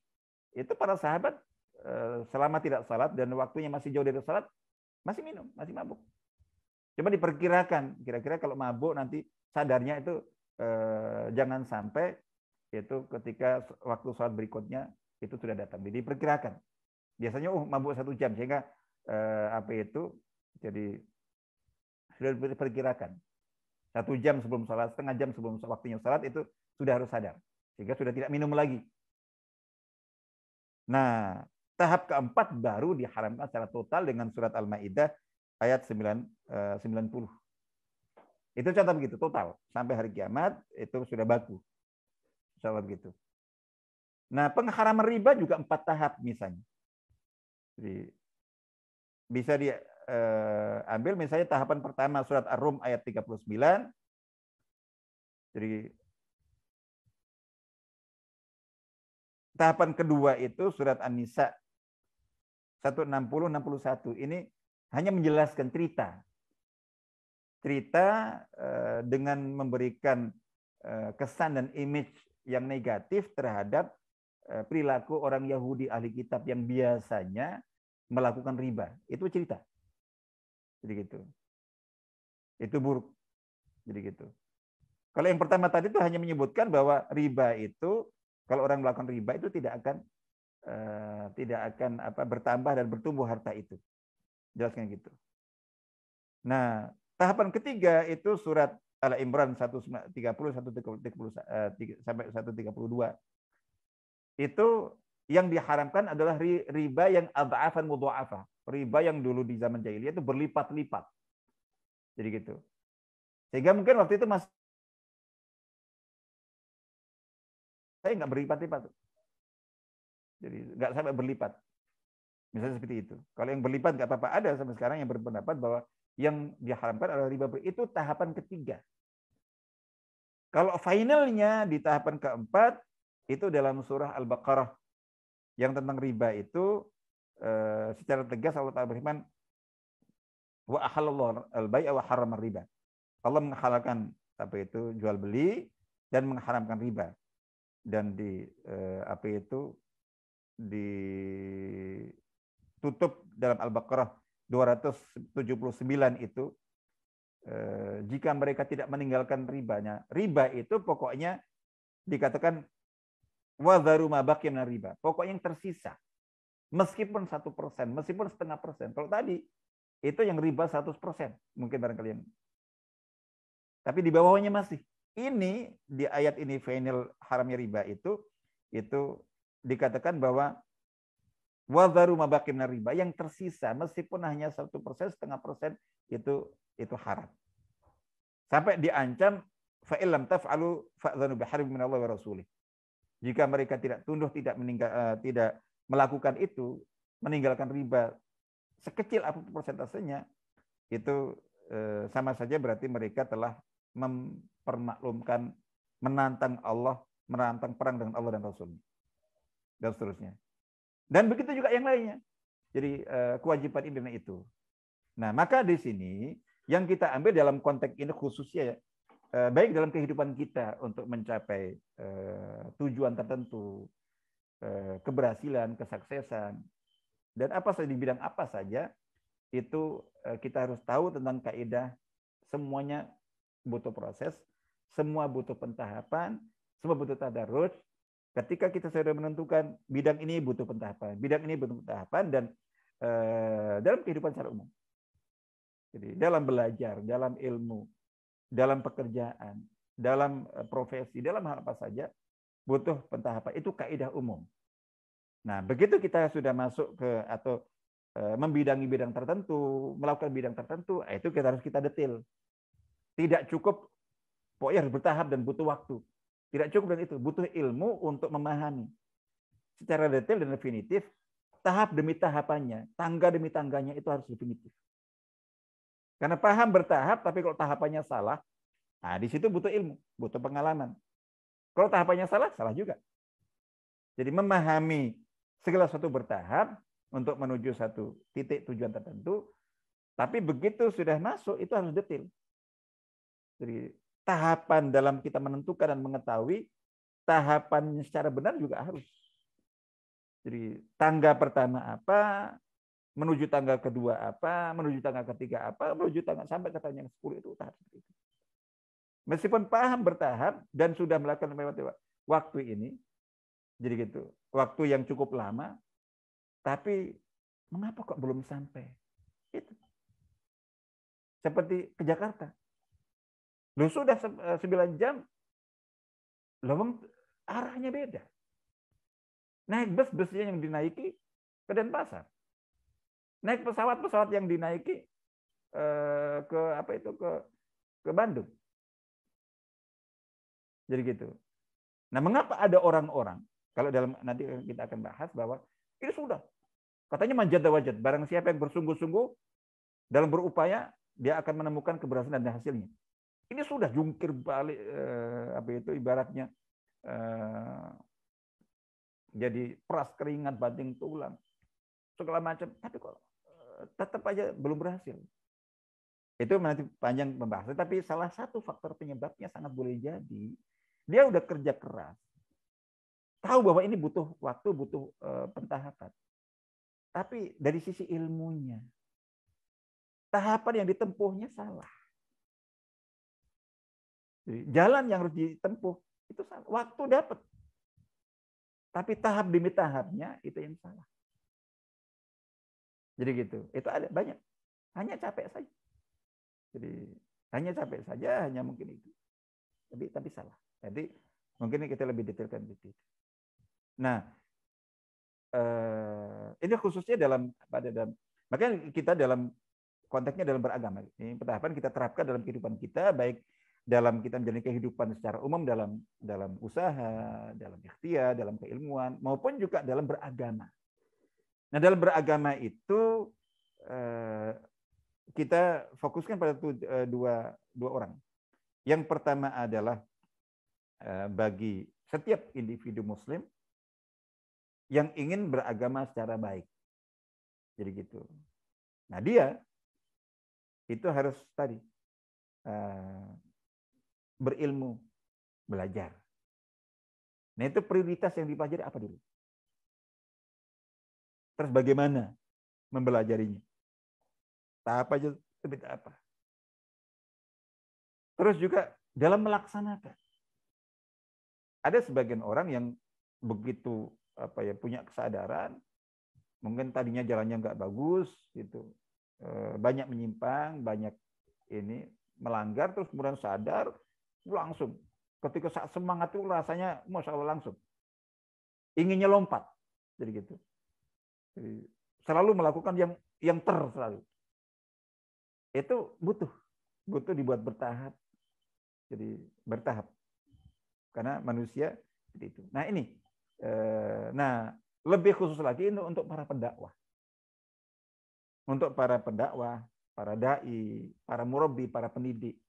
itu para sahabat selama tidak salat dan waktunya masih jauh dari salat, masih minum, masih mabuk. Coba diperkirakan, kira-kira kalau mabuk nanti sadarnya itu jangan sampai itu ketika waktu sholat berikutnya itu sudah datang. Jadi diperkirakan. Biasanya mabuk 1 jam sehingga jadi sudah diperkirakan 1 jam sebelum sholat, setengah jam sebelum waktunya sholat itu sudah harus sadar sehingga sudah tidak minum lagi. Nah, tahap keempat baru diharamkan secara total dengan surat Al-Maidah ayat 90. Itu contoh begitu total sampai hari kiamat itu sudah baku. Insyaallah begitu. Nah, pengharaman riba juga 4 tahap misalnya. Jadi bisa diambil misalnya tahapan pertama surat Ar-Rum ayat 39. Jadi tahapan kedua itu surat An-Nisa 160-61. Ini hanya menjelaskan cerita dengan memberikan kesan dan image yang negatif terhadap perilaku orang Yahudi ahli kitab yang biasanya melakukan riba. Itu cerita. Jadi gitu. Itu buruk. Jadi gitu. Kalau yang pertama tadi itu hanya menyebutkan bahwa riba itu, kalau orang melakukan riba itu tidak akan bertambah dan bertumbuh harta itu. Jelaskan gitu. Nah, tahapan ketiga itu surat Al-Imran 130 sampai 132. Itu yang diharamkan adalah riba yang adha'afan mudha'afah. Riba yang dulu di zaman jahiliyah itu berlipat-lipat. Jadi gitu. Sehingga mungkin waktu itu saya nggak berlipat-lipat. Jadi nggak sampai berlipat. Misalnya seperti itu. Kalau yang berlipat nggak apa-apa. Ada sampai sekarang yang berpendapat bahwa yang diharamkan adalah riba. Itu tahapan ketiga. Kalau finalnya di tahapan keempat, itu dalam surah Al-Baqarah. Yang tentang riba itu, secara tegas Allah Ta'ala berfirman, wa ahallallahu al-bai'a wa harramar riba. Allah menghalalkan jual beli dan mengharamkan riba. Dan ditutup dalam Al-Baqarah 279 itu, jika mereka tidak meninggalkan ribanya. Riba itu pokoknya dikatakan wadharu ma baqiya minar riba. Pokoknya yang tersisa. Meskipun 1%, meskipun 0,5%. Kalau tadi itu yang riba 100%, mungkin barangkali yang. Tapi di bawahnya masih. Ini di ayat ini final haramnya riba itu dikatakan bahwa wadharu ma baqiya minar riba, yang tersisa meskipun hanya 1%, 0,5% itu haram. Sampai diancam fa illam taf'alu fa'dhanu biharbin minallahi wa rasulih. Jika mereka tidak tunduk, tidak melakukan itu, meninggalkan riba sekecil apapun persentasenya, itu sama saja berarti mereka telah mempermaklumkan, menantang Allah, menantang perang dengan Allah dan Rasul, dan seterusnya. Dan begitu juga yang lainnya. Jadi kewajiban ini dan itu. Nah, maka di sini yang kita ambil dalam konteks ini khususnya baik dalam kehidupan kita untuk mencapai tujuan tertentu, keberhasilan, kesuksesan, dan apa saja di bidang apa saja itu kita harus tahu tentang kaidah. Semuanya butuh proses, semua butuh pentahapan, semua butuh tadarus. Ketika kita sudah menentukan bidang ini butuh pentahapan, bidang ini butuh pentahapan, dan dalam kehidupan secara umum. Jadi dalam belajar, dalam ilmu, dalam pekerjaan, dalam profesi, dalam hal apa saja butuh pentahapan. Itu kaidah umum. Nah, begitu kita sudah masuk ke atau membidangi bidang tertentu, melakukan bidang tertentu, itu kita detil. Tidak cukup, pokoknya harus bertahap dan butuh waktu. Tidak cukup dan itu, butuh ilmu untuk memahami secara detail dan definitif, tahap demi tahapannya, tangga demi tangganya itu harus definitif. Karena paham bertahap, tapi kalau tahapannya salah, nah di situ butuh ilmu, butuh pengalaman. Kalau tahapannya salah, salah juga. Jadi memahami segala sesuatu bertahap untuk menuju satu titik tujuan tertentu, tapi begitu sudah masuk itu harus detail. Jadi tahapan dalam kita menentukan dan mengetahui, tahapan secara benar juga harus. Jadi tangga pertama apa, menuju tangga kedua apa, menuju tangga ketiga apa, menuju tangga sampai ke tangga yang 10 itu tahap seperti itu. Meskipun paham bertahap dan sudah melakukan waktu ini, jadi gitu, waktu yang cukup lama, tapi mengapa kok belum sampai? Itu. Seperti ke Jakarta. Loh sudah 9 jam, loh arahnya beda. Naik busnya yang dinaiki ke Denpasar. Naik pesawat yang dinaiki ke apa itu ke Bandung. Jadi gitu. Nah, mengapa ada orang-orang, kalau dalam nanti kita akan bahas bahwa ini sudah katanya manjat dan wajat, barang siapa yang bersungguh-sungguh dalam berupaya dia akan menemukan keberhasilan dan hasilnya. Ini sudah jungkir balik apa itu ibaratnya jadi peras keringat banting tulang segala macam, tapi kok tetap aja belum berhasil. Itu nanti panjang pembahasan, tapi salah satu faktor penyebabnya sangat boleh jadi dia udah kerja keras, tahu bahwa ini butuh waktu, butuh pentahapan, tapi dari sisi ilmunya tahapan yang ditempuhnya salah. Jadi, jalan yang harus ditempuh itu salah. Waktu dapat, tapi tahap demi tahapnya itu yang salah. Jadi gitu. Itu ada banyak. Hanya capek saja. Jadi hanya capek saja, hanya mungkin itu. Tapi salah. Jadi mungkin kita lebih detailkan itu. Nah, ini khususnya makanya kita dalam konteksnya dalam beragama. Ini pentahapan kita terapkan dalam kehidupan kita, baik dalam kita menjalani kehidupan secara umum, dalam usaha, dalam ikhtiar, dalam keilmuan, maupun juga dalam beragama. Nah, dalam beragama itu kita fokuskan pada dua orang. Yang pertama adalah bagi setiap individu Muslim yang ingin beragama secara baik. Jadi gitu. Nah, dia itu harus tadi berilmu, belajar. Nah, itu prioritas yang dipelajari apa dulu? Terus bagaimana mempelajarinya? Tahap aja seperti apa? Terus juga dalam melaksanakan. Ada sebagian orang yang begitu punya kesadaran, mungkin tadinya jalannya nggak bagus, gitu, banyak menyimpang, banyak ini melanggar, terus kemudian sadar, langsung ketika saat semangat itu rasanya masya Allah langsung inginnya lompat, jadi gitu. Jadi, selalu melakukan yang selalu. Itu butuh dibuat bertahap. Jadi bertahap. Karena manusia seperti itu. Nah ini, lebih khusus lagi ini untuk para pendakwah. Untuk para pendakwah, para dai, para murabbi, para pendidik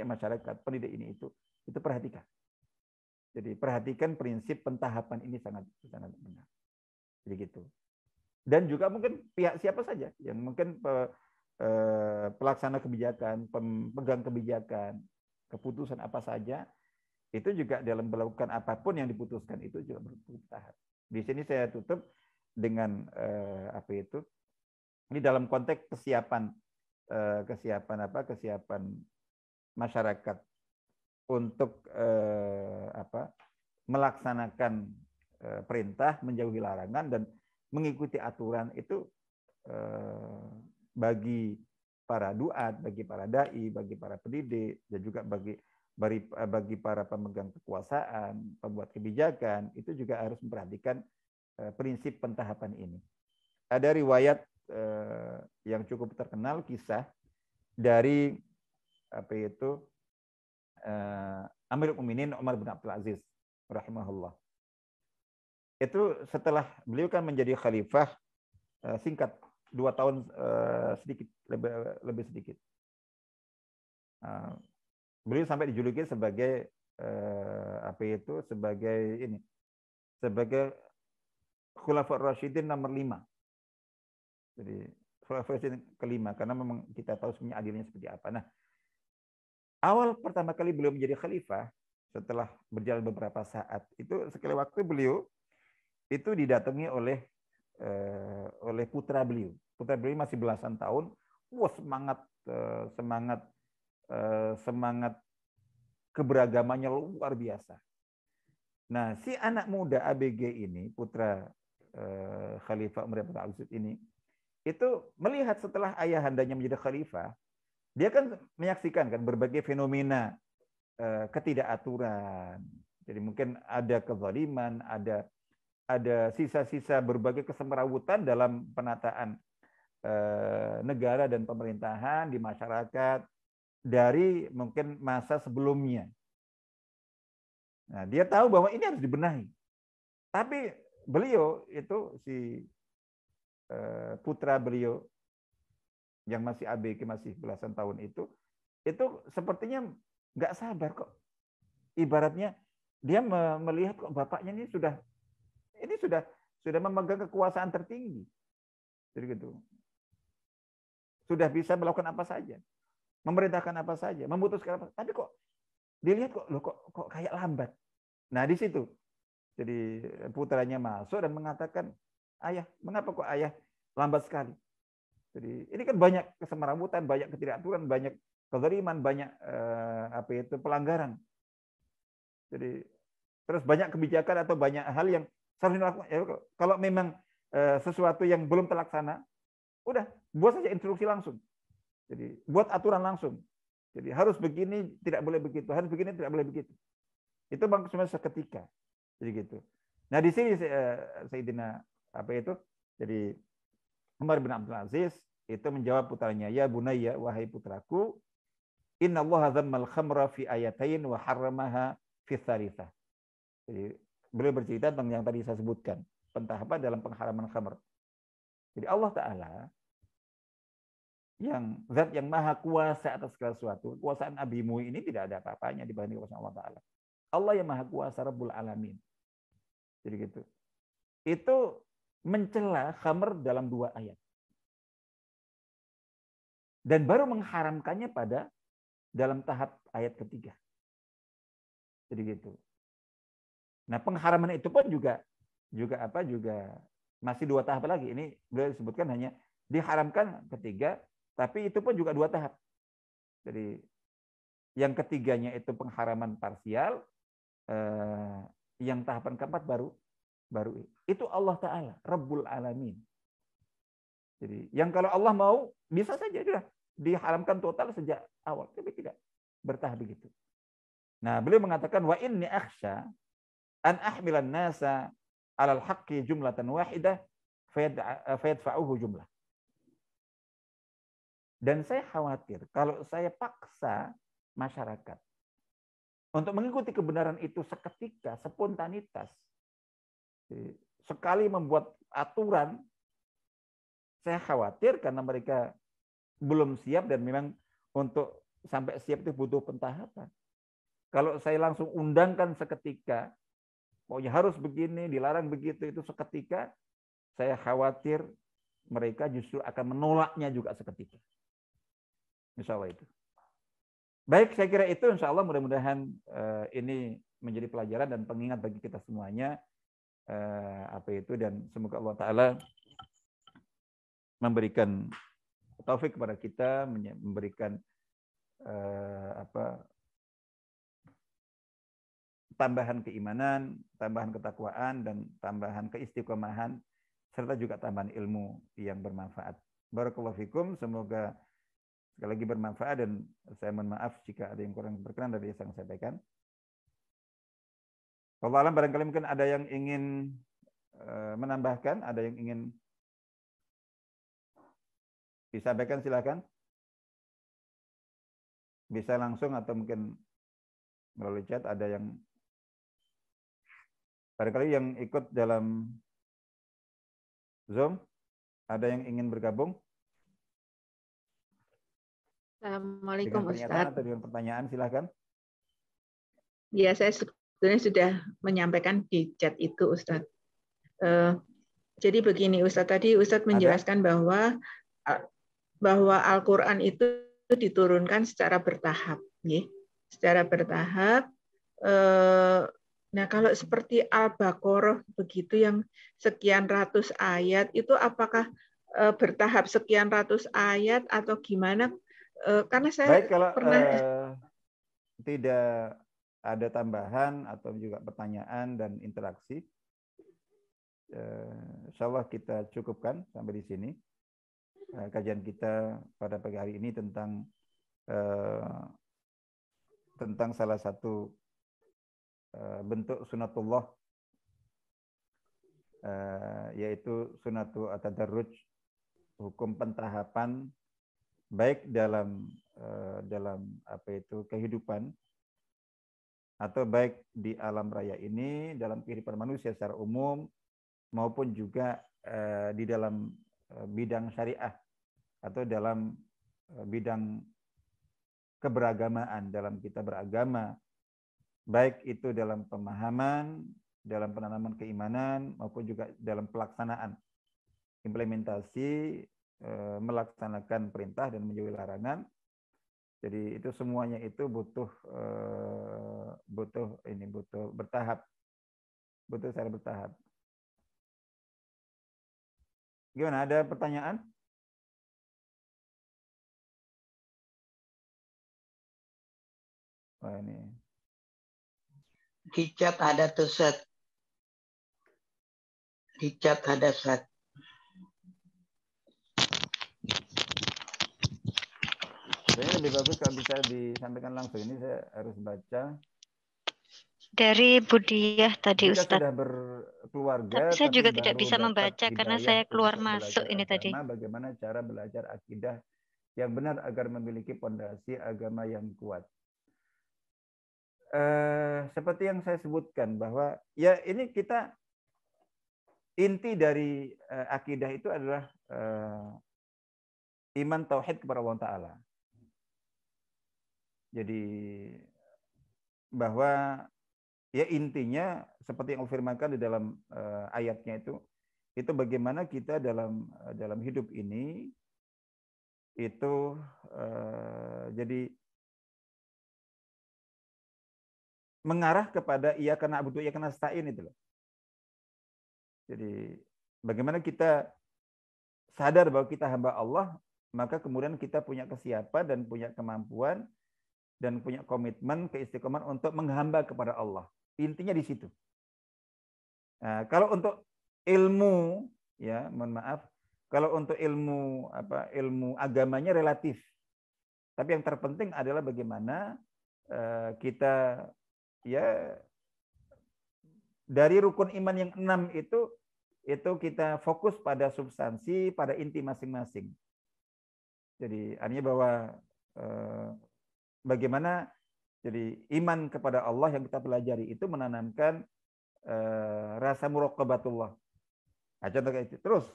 masyarakat, pendidik ini itu perhatikan. Jadi perhatikan prinsip pentahapan ini sangat benar. Jadi gitu. Dan juga mungkin pihak siapa saja yang mungkin pelaksana kebijakan, pemegang kebijakan, keputusan apa saja itu juga dalam melakukan apapun yang diputuskan itu juga bertahap. Di sini saya tutup dengan apa itu? Ini dalam konteks kesiapan masyarakat untuk melaksanakan perintah, menjauhi larangan dan mengikuti aturan itu bagi para duat, bagi para dai, bagi para pendidik dan juga bagi para pemegang kekuasaan, pembuat kebijakan itu juga harus memperhatikan prinsip pentahapan ini. Ada riwayat yang cukup terkenal, kisah dari Amirul Mukminin Umar bin Abdul Aziz rahimahullah. Itu setelah beliau kan menjadi khalifah singkat 2 tahun sedikit lebih sedikit. Beliau sampai dijuluki sebagai sebagai Khulafaur Rasyidin nomor 5. Jadi Khulafaur Rasyidin kelima karena memang kita tahu sebenarnya adilnya seperti apa. Nah, awal pertama kali beliau menjadi khalifah setelah berjalan beberapa saat itu sekali waktu beliau itu didatangi oleh putra beliau. Putra beliau masih belasan tahun, wah semangat keberagamannya luar biasa. Nah, si anak muda ABG ini, putra Khalifah Umar bin Abdul Aziz ini, itu melihat setelah ayahandanya menjadi khalifah, dia kan menyaksikan kan berbagai fenomena ketidakaturan. Jadi mungkin ada kezaliman, ada sisa-sisa berbagai kesemrawutan dalam penataan negara dan pemerintahan di masyarakat dari mungkin masa sebelumnya. Nah, dia tahu bahwa ini harus dibenahi. Tapi beliau itu putra beliau yang masih ABG masih belasan tahun itu sepertinya nggak sabar kok. Ibaratnya dia melihat kok bapaknya ini sudah memegang kekuasaan tertinggi. Jadi gitu. Sudah bisa melakukan apa saja, memerintahkan apa saja, memutuskan apa. Tapi kok dilihat kok kayak lambat. Nah, di situ. Jadi putranya masuk dan mengatakan, "Ayah, mengapa kok ayah lambat sekali?" Jadi ini kan banyak kesemrawutan, banyak ketidakaturan, banyak kezaliman, banyak pelanggaran. Jadi terus banyak kebijakan atau banyak hal yang seharusnya dilakukan. Ya, kalau memang sesuatu yang belum terlaksana, udah buat saja instruksi langsung. Jadi buat aturan langsung. Jadi harus begini, tidak boleh begitu. Harus begini, tidak boleh begitu. Itu cuma seketika. Jadi gitu. Nah, di sini Sayyidina jadi Umar bin Abdul Aziz itu menjawab putranya, "Ya bunayya, wahai putraku, innallaha dzammal khamra fi ayatain wa harramaha fi tsaritsah." Jadi beliau bercerita tentang yang tadi saya sebutkan, pentahapan dalam pengharaman khamr. Jadi Allah Ta'ala yang zat yang maha kuasa atas segala sesuatu. Kekuasaan abimu ini tidak ada apa-apanya dibanding kekuasaan Allah Ta'ala. Allah yang maha kuasa Rabbul Alamin. Jadi gitu. Itu mencela khamr dalam 2 ayat. Dan baru mengharamkannya pada dalam tahap ayat ketiga. Jadi gitu. Nah, pengharaman itu pun juga masih 2 tahap lagi. Ini beliau disebutkan hanya diharamkan ketiga, tapi itu pun juga 2 tahap. Jadi yang ketiganya itu pengharaman parsial, yang tahapan keempat baru itu Allah Ta'ala, Rabbul Alamin. Jadi yang kalau Allah mau bisa saja sudah diharamkan total sejak awal, tapi tidak bertahap begitu. Nah, beliau mengatakan wa inni akhsha an ahmilan nasa 'alal haqqi jumlatan wahidah fayadfa'uhu jumlah. Dan saya khawatir kalau saya paksa masyarakat untuk mengikuti kebenaran itu seketika, spontanitas, sekali membuat aturan, saya khawatir karena mereka belum siap dan memang untuk sampai siap itu butuh pentahapan. Kalau saya langsung undangkan seketika, pokoknya harus begini, dilarang begitu, itu seketika, saya khawatir mereka justru akan menolaknya juga seketika. Insya Allah itu. Baik, saya kira itu insya Allah mudah-mudahan ini menjadi pelajaran dan pengingat bagi kita semuanya dan semoga Allah Ta'ala memberikan taufik kepada kita, memberikan tambahan keimanan, tambahan ketakwaan, dan tambahan keistiqomahan, serta juga tambahan ilmu yang bermanfaat. Barakallahu fikum, semoga sekali lagi bermanfaat, dan saya mohon maaf jika ada yang kurang berkenan dari yang saya sampaikan. Wallahu a'lam, barangkali mungkin ada yang ingin menambahkan, ada yang ingin disampaikan, silakan. Bisa langsung atau mungkin melalui chat. Ada yang barangkali yang ikut dalam Zoom, ada yang ingin bergabung? Assalamualaikum dengan Ustadz. Atau dengan pertanyaan, silakan. Ya, saya sebetulnya sudah menyampaikan di chat itu, Ustadz. Jadi begini, Ustadz, tadi Ustadz menjelaskan bahwa Al-Quran itu diturunkan secara bertahap, secara bertahap. Nah, kalau seperti Al-Baqarah begitu yang sekian ratus ayat, itu apakah bertahap sekian ratus ayat atau gimana? Karena saya Baik, kalau pernah tidak ada tambahan atau juga pertanyaan dan interaksi, insya Allah kita cukupkan sampai di sini kajian kita pada pagi hari ini tentang salah satu bentuk sunatullah, yaitu sunatu at-tadarruj, hukum pentahapan baik dalam kehidupan atau baik di alam raya ini, dalam kehidupan manusia secara umum, maupun juga di dalam bidang syariah atau dalam bidang keberagamaan, dalam kita beragama, baik itu dalam pemahaman, dalam penanaman keimanan, maupun juga dalam pelaksanaan, implementasi, melaksanakan perintah dan menjauhi larangan. Jadi itu semuanya itu butuh bertahap, butuh secara bertahap. Gimana, ada pertanyaan? Wah, ini di chat ada tuh, Set. Di chat ada, Set. Sebenarnya lebih bagus kalau bisa disampaikan langsung. Ini saya harus baca. Dari Budiah tadi, Jika Ustadz. sudah berkeluarga, tapi saya juga tidak baru bisa membaca karena saya keluar untuk masuk belajar ini agama, tadi. Bagaimana cara belajar akidah yang benar agar memiliki pondasi agama yang kuat? Seperti yang saya sebutkan bahwa ya ini kita inti dari akidah itu adalah iman tauhid kepada Allah Ta'ala. Jadi bahwa ya intinya seperti yang Allah firmankan di dalam ayatnya itu bagaimana kita dalam hidup ini itu jadi mengarah kepada iyyaka na'budu wa iyyaka nasta'in itu loh. Jadi bagaimana kita sadar bahwa kita hamba Allah, maka kemudian kita punya kesiapan dan punya kemampuan dan punya komitmen, keistiqomahan untuk menghamba kepada Allah. Intinya di situ. Nah, kalau untuk ilmu, ya mohon maaf, kalau untuk ilmu ilmu agamanya relatif. Tapi yang terpenting adalah bagaimana kita ya dari rukun iman yang 6 itu kita fokus pada substansi, pada inti masing-masing. Jadi artinya bahwa bagaimana jadi iman kepada Allah yang kita pelajari itu menanamkan rasa muraqabatullah. Nah, contoh kayak itu. Terus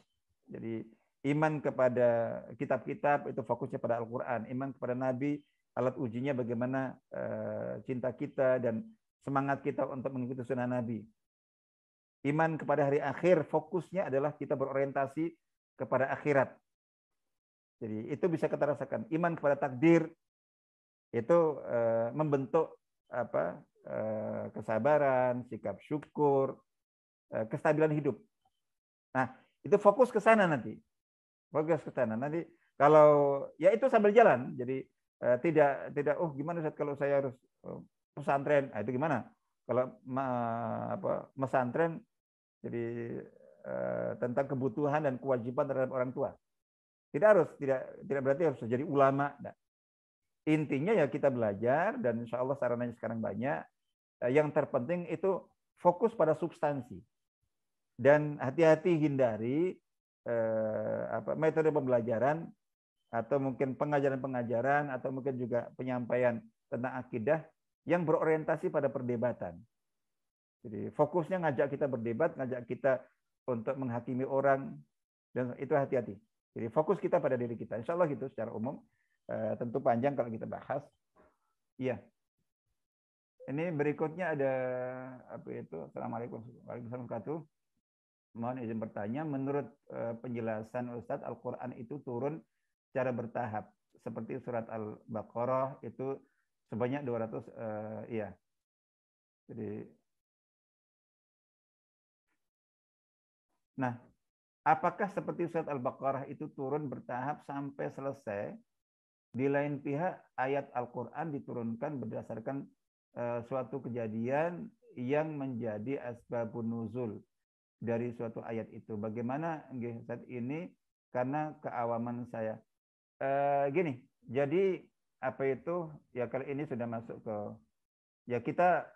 jadi iman kepada kitab-kitab itu fokusnya pada Al-Qur'an, iman kepada Nabi, alat ujinya bagaimana cinta kita dan semangat kita untuk mengikuti sunnah Nabi. Iman kepada hari akhir, fokusnya adalah kita berorientasi kepada akhirat. Jadi itu bisa kita rasakan. Iman kepada takdir, Itu membentuk kesabaran, sikap syukur, kestabilan hidup. Nah, itu fokus ke sana nanti. Fokus ke sana. Nanti kalau ya itu sambil jalan. Jadi tidak oh gimana Ustaz kalau saya harus pesantren. Itu gimana? Kalau pesantren jadi tentang kebutuhan dan kewajiban terhadap orang tua. Tidak berarti harus jadi ulama. Nah, intinya ya kita belajar dan insya Allah sarananya sekarang banyak. Yang terpenting itu fokus pada substansi dan hati-hati hindari metode pembelajaran atau mungkin pengajaran-pengajaran atau mungkin juga penyampaian tentang akidah yang berorientasi pada perdebatan. Jadi fokusnya ngajak kita berdebat, ngajak kita untuk menghakimi orang, dan itu hati-hati. Jadi fokus kita pada diri kita. Insya Allah gitu secara umum. Tentu panjang kalau kita bahas. Iya. Ini berikutnya ada apa itu? Assalamualaikum warahmatullahi wabarakatuh. Mohon izin bertanya, menurut penjelasan Ustadz, Al-Quran itu turun secara bertahap. Seperti surat Al-Baqarah itu sebanyak 200, iya. Jadi, nah, apakah seperti surat Al-Baqarah itu turun bertahap sampai selesai? Di lain pihak, ayat Al-Quran diturunkan berdasarkan suatu kejadian yang menjadi asbabun nuzul dari suatu ayat itu. Bagaimana saat ini? Karena keawaman saya. Gini, jadi apa itu? Ya kalau ini sudah masuk ke, ya kita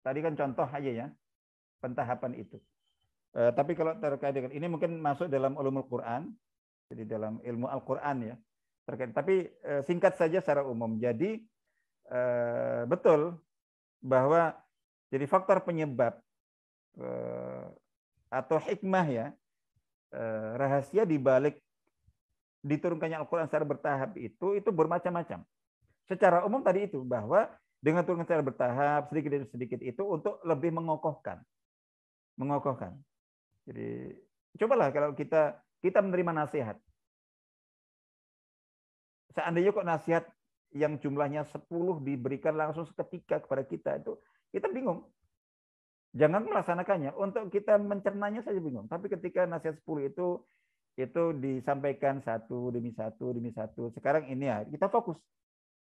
tadi kan contoh aja ya, pentahapan itu. Tapi kalau terkait dengan ini mungkin masuk dalam ulumul Quran, jadi dalam ilmu Al-Quran ya. Terkait. Tapi singkat saja secara umum. Jadi betul bahwa jadi faktor penyebab atau hikmah ya, rahasia di balik diturunkannya Al-Quran secara bertahap itu bermacam-macam. Secara umum tadi itu bahwa dengan turunkan secara bertahap sedikit demi sedikit itu untuk lebih mengokohkan. Jadi cobalah kalau kita menerima nasihat. Seandainya kok nasihat yang jumlahnya 10 diberikan langsung seketika kepada kita, itu kita bingung. Jangan melaksanakannya, untuk kita mencernanya saja bingung. Tapi ketika nasihat 10 itu disampaikan satu demi satu. Sekarang ini ya, kita fokus.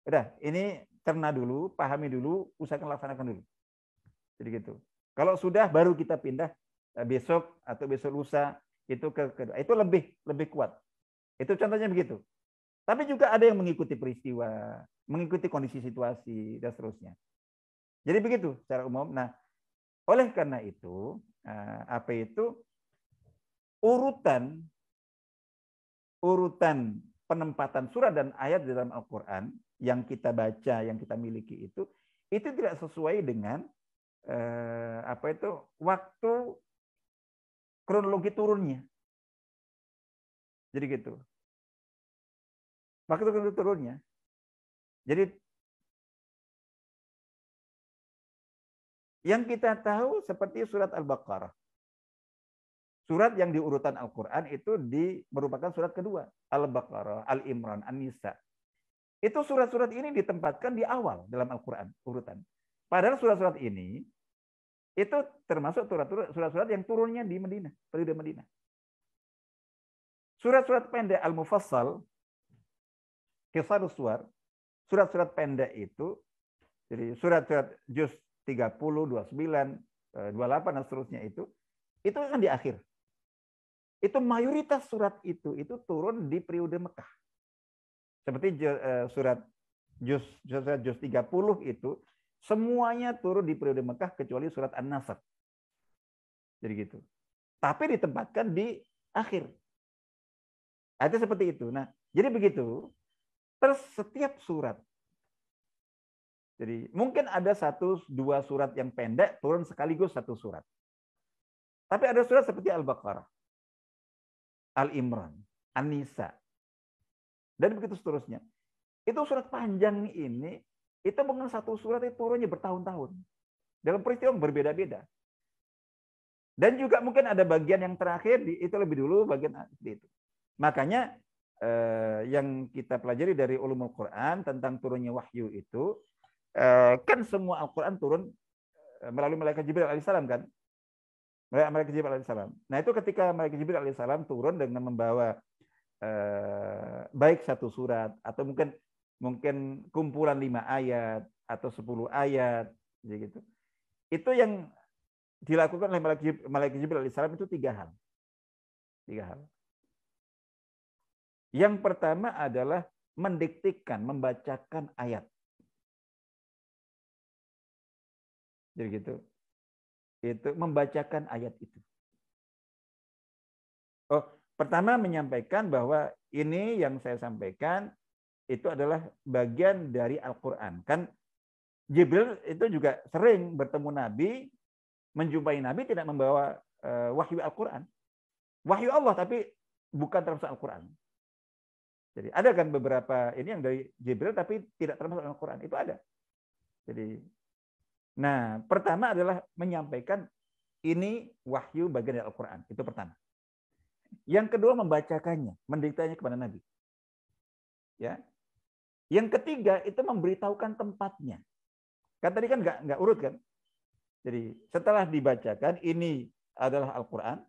Udah, ini cerna dulu, pahami dulu, usahakan laksanakan dulu. Jadi gitu. Kalau sudah baru kita pindah besok atau besok lusa itu itu lebih kuat. Itu contohnya begitu. Tapi juga ada yang mengikuti peristiwa, mengikuti kondisi situasi, dan seterusnya. Jadi begitu secara umum. Nah, oleh karena itu, urutan penempatan surat dan ayat di dalam Al-Quran yang kita baca, yang kita miliki itu tidak sesuai dengan waktu kronologi turunnya. Jadi gitu. Waktu turunnya. Jadi yang kita tahu seperti surat Al-Baqarah. Surat yang di urutan Al-Quran itu merupakan surat kedua. Al-Baqarah, Al-Imran, An-Nisa. Itu surat-surat ini ditempatkan di awal dalam Al-Quran urutan. Padahal surat-surat ini itu termasuk surat-surat yang turunnya di Madinah, periode Madinah. Surat-surat pendek Al-Mufassal, Qisarus Suwar, surat-surat pendek itu, jadi surat-surat juz 30, 29, 28 dan seterusnya itu kan di akhir. Itu mayoritas surat itu turun di periode Mekah. Seperti surat juz 30 itu semuanya turun di periode Mekah kecuali surat An-Nasr. Jadi gitu. Tapi ditempatkan di akhir. Itu seperti itu. Nah, jadi begitu. Terus setiap surat. Jadi mungkin ada 1-2 surat yang pendek turun sekaligus satu surat. Tapi ada surat seperti Al-Baqarah, Al-Imran, An-Nisa, dan begitu seterusnya. Itu surat panjang ini, itu mungkin satu surat itu turunnya bertahun-tahun. Dalam peristiwa yang berbeda-beda. Dan juga mungkin ada bagian yang terakhir, itu lebih dulu bagian itu. Makanya yang kita pelajari dari ulumul Quran tentang turunnya wahyu itu, kan semua Al-Quran turun melalui malaikat Jibril alaihissalam kan? Malaikat Jibril alaihissalam. Nah itu ketika malaikat Jibril alaihissalam turun dengan membawa baik satu surat atau mungkin kumpulan 5 ayat atau 10 ayat, gitu. Itu yang dilakukan oleh malaikat Jibril alaihissalam itu 3 hal. 3 hal. Yang pertama adalah mendiktikan, membacakan ayat. Jadi gitu. Itu membacakan ayat itu. Oh, pertama menyampaikan bahwa ini yang saya sampaikan itu adalah bagian dari Al-Qur'an. Kan Jibril itu juga sering bertemu Nabi, menjumpai Nabi tidak membawa wahyu Al-Qur'an. Wahyu Allah tapi bukan termasuk Al-Qur'an. Jadi ada kan beberapa ini yang dari Jibril tapi tidak termasuk Al-Qur'an. Itu ada. Jadi nah, pertama adalah menyampaikan ini wahyu bagian dari Al-Qur'an. Itu pertama. Yang kedua membacakannya, mendiktanya kepada Nabi. Ya. Yang ketiga itu memberitahukan tempatnya. Kan tadi kan nggak urut kan? Jadi setelah dibacakan ini adalah Al-Qur'an.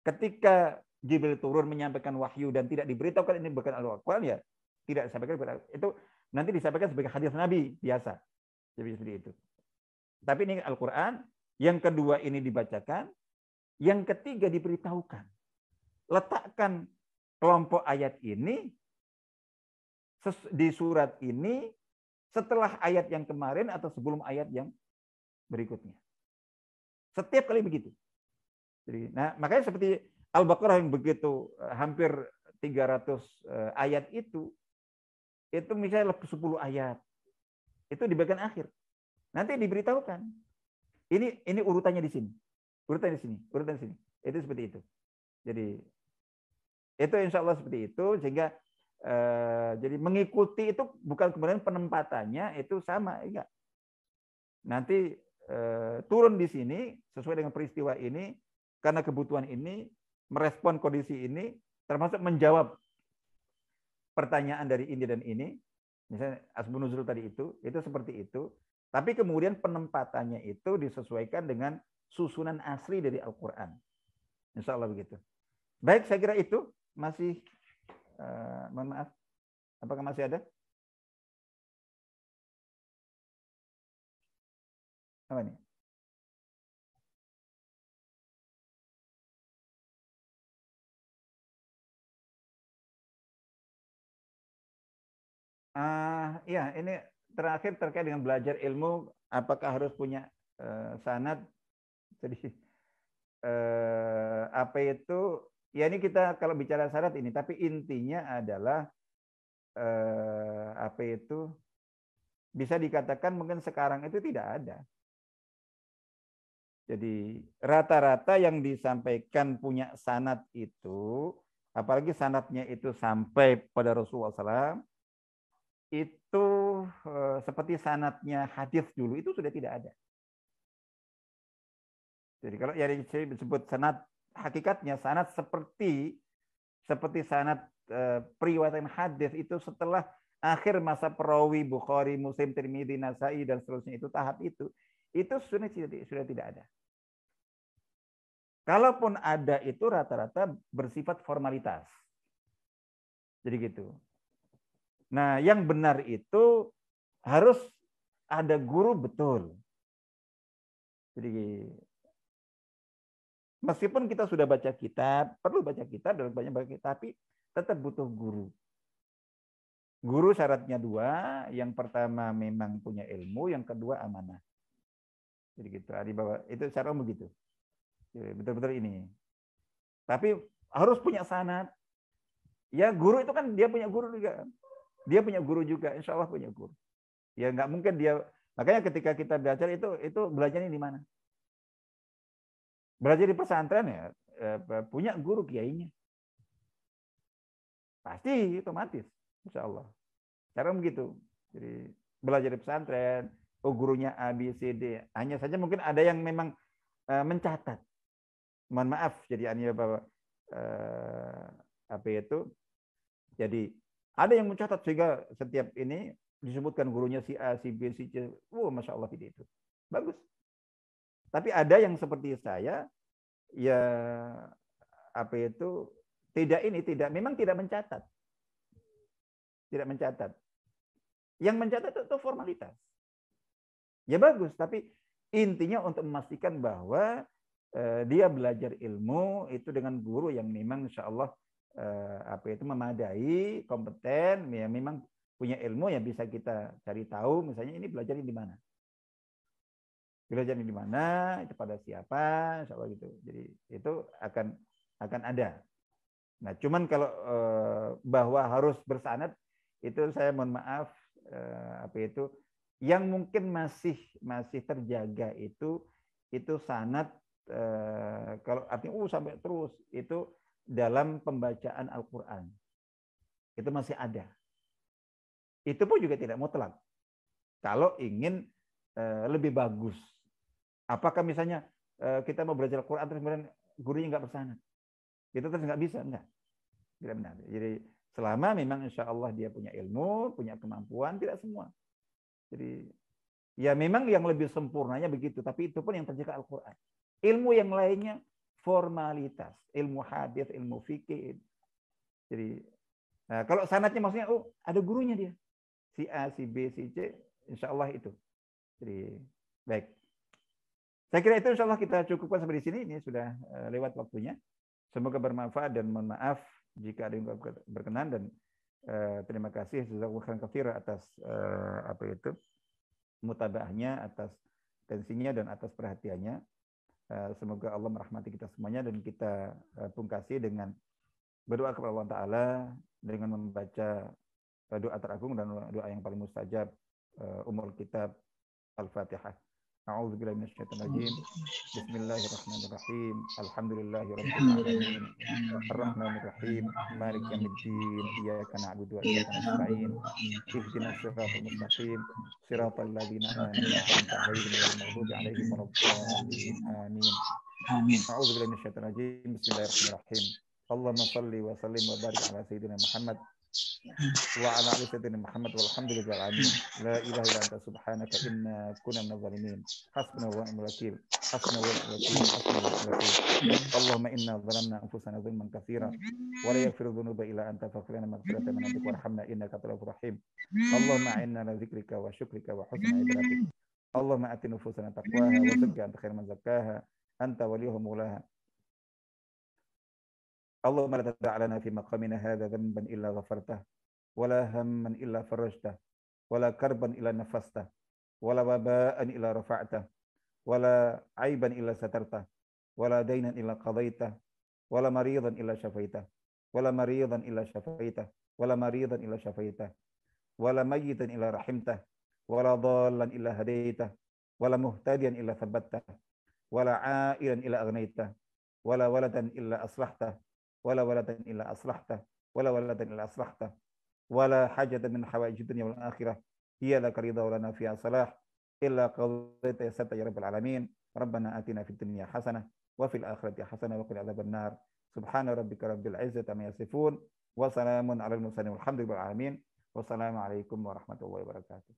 Ketika Jibril turun menyampaikan wahyu dan tidak diberitahukan ini bukan Al-Qur'an, ya tidak disampaikan, itu nanti disampaikan sebagai hadis Nabi biasa. Jadi seperti itu. Tapi ini Al-Qur'an, yang kedua ini dibacakan, yang ketiga diberitahukan. Letakkan kelompok ayat ini di surat ini setelah ayat yang kemarin atau sebelum ayat yang berikutnya. Setiap kali begitu. Jadi, nah, makanya seperti Al-Baqarah yang begitu hampir 300 ayat itu misalnya 10 ayat. Itu di bagian akhir. Nanti diberitahukan. Ini urutannya di sini. Urutannya di sini, urutan di sini. Itu seperti itu. Jadi itu insya Allah seperti itu, sehingga jadi mengikuti itu bukan kemudian penempatannya itu sama, enggak. Nanti turun di sini sesuai dengan peristiwa ini, karena kebutuhan ini, merespon kondisi ini, termasuk menjawab pertanyaan dari ini dan ini, misalnya asbun nuzul tadi itu seperti itu. Tapi kemudian penempatannya itu disesuaikan dengan susunan asli dari Al-Quran. Insya Allah begitu. Baik, saya kira itu masih, mohon maaf, apakah masih ada? Apa nih? Ya, ini terakhir terkait dengan belajar ilmu, apakah harus punya sanad? Jadi apa itu? Ya ini kita kalau bicara sanad ini, tapi intinya adalah apa itu? Bisa dikatakan mungkin sekarang itu tidak ada. Jadi rata-rata yang disampaikan punya sanad itu, apalagi sanadnya itu sampai pada Rasulullah SAW, itu seperti sanadnya hadis dulu itu sudah tidak ada. Jadi kalau yang disebut sanad, hakikatnya sanad seperti sanad periwayatan hadis itu setelah akhir masa perawi Bukhari, Muslim, Tirmidzi, Nasai dan seterusnya, itu tahap itu sudah tidak ada. Kalaupun ada itu rata-rata bersifat formalitas. Jadi gitu. Nah, yang benar itu harus ada guru betul. Jadi meskipun kita sudah baca kitab, perlu baca kitab dan banyak tapi tetap butuh guru. Guru syaratnya 2, yang pertama memang punya ilmu, yang kedua amanah. Jadi gitu, di bawah itu secara umum begitu. Betul-betul ini. Tapi harus punya sanad. Ya, guru itu kan dia punya guru juga. Dia punya guru juga, insya Allah punya guru. Ya nggak mungkin dia, makanya ketika kita belajar itu belajarnya di mana? Belajar di pesantren ya, punya guru kiainya. Pasti otomatis, insya Allah. Cara begitu. Jadi belajar di pesantren, gurunya A, B, C, D. Hanya saja mungkin ada yang memang mencatat. Mohon maaf, jadi bahwa apa itu? Jadi ada yang mencatat sehingga setiap ini disebutkan gurunya si A, si B, si C. Masya Allah itu. Bagus. Tapi ada yang seperti saya, ya apa itu memang tidak mencatat. Tidak mencatat. Yang mencatat itu formalitas. Ya bagus, tapi intinya untuk memastikan bahwa dia belajar ilmu itu dengan guru yang memang insya Allah memadai, kompeten, ya memang punya ilmu yang bisa kita cari tahu, misalnya ini belajarnya di mana. Belajarnya di mana, itu pada siapa, insya Allah gitu. Jadi itu akan ada. Nah, cuman kalau bahwa harus bersanad, itu saya mohon maaf, yang mungkin masih terjaga itu sanad, kalau artinya sampai terus itu dalam pembacaan Al-Quran itu masih ada. Itu pun juga tidak mutlak. Kalau ingin lebih bagus, apakah misalnya kita mau belajar Al-Quran terus kemudian gurunya nggak bersanad, itu terus nggak bisa, enggak, tidak benar. Jadi selama memang insya Allah dia punya ilmu, punya kemampuan, tidak semua. Jadi ya memang yang lebih sempurnanya begitu, tapi itu pun yang terjaga Al-Quran. Ilmu yang lainnya formalitas, ilmu hadis, ilmu fikih. Jadi kalau sanadnya maksudnya ada gurunya dia, si A, si B, si C, insya Allah itu. Jadi baik. Saya kira itu insya Allah kita cukupkan sampai di sini. Ini sudah lewat waktunya. Semoga bermanfaat dan mohon maaf jika ada yang berkenan, dan terima kasih jazakallahu khairan katsira atas mutabaahnya, atas tensinya dan atas perhatiannya. Semoga Allah merahmati kita semuanya, dan kita pungkasi dengan berdoa kepada Allah Ta'ala dengan membaca doa teragung dan doa yang paling mustajab, umul kitab Al-Fatihah. A'udzubillahi minasyaitonir rajim. Bismillahirrahmanirrahim. Alhamdulillahirabbil alamin. Arrahmanir rahim. Maliki yaumiddin. Iyyaka na'budu wa iyyaka nasta'in. Ihdinas siratal mustaqim. Siratal ladzina an'amta 'alaihim ghairil maghdubi 'alaihim waladdallin. Amin. Amin. A'udzubillahi minasyaitonir rajim. Bismillahirrahmanirrahim. Allahumma shalli wa sallim wa barik ala sayyidina Muhammad wa ala ali sayyidina Muhammad walhamdulillahi alamin. La ilaha illa anta subhanaka inna kunna minadh dhalimin. Hasbunallahu wa ni'mal wakeel. Hasbunallahu wa ni'mal wakeel. Hasbunallahu wa ni'mal wakeel. Allahumma inna dhalamna anfusana dhulman katsiran wa la yaghfiru dhunuba illa anta faghfir lana maghfiratan min 'indika warhamna innaka antal ghafurur rahim. Allahumma a'inna ala dzikrika wa syukrika wa husni ibadatik. Allahumma ati nufusana taqwaha wa zakkiha anta khairu man zakkaha anta waliyuha mawlaha. Allahumma la tad'a lana fi maqamina hadha dhanban illa ghafartah, wala hamman illa farajtah, wala karban illa nafastah, wala waba'an illa rafa'tah, wala aiban illa satartah, wala dainan illa qadaitah, wala maridan illa syafaitah, wala maridan illa syafaitah, wala maridan illa syafaitah, wala mayyitan illa rahimtah, wala dhallan illa hadaitah, wala muhtadiyan illa thabbattah, wala 'ailan illa agnaitah, wala waladan illa aslahtah, wala waladan illa aslahta, wala waladan illa aslahta, wala hajatan min hawaijid dunya wal akhirah hiya laka ridha wa lana fiha salah illa qadaita yassarta ya rabbal alamin. Rabbana atina fid dunya hasanah wa fil akhirati hasanah wa qina adzaban nar. Subhana rabbika rabbil izzati amma yasifun wa salamun alal mursalin walhamdulillahi rabbil alamin. Wassalamu alaikum warahmatullahi wabarakatuh.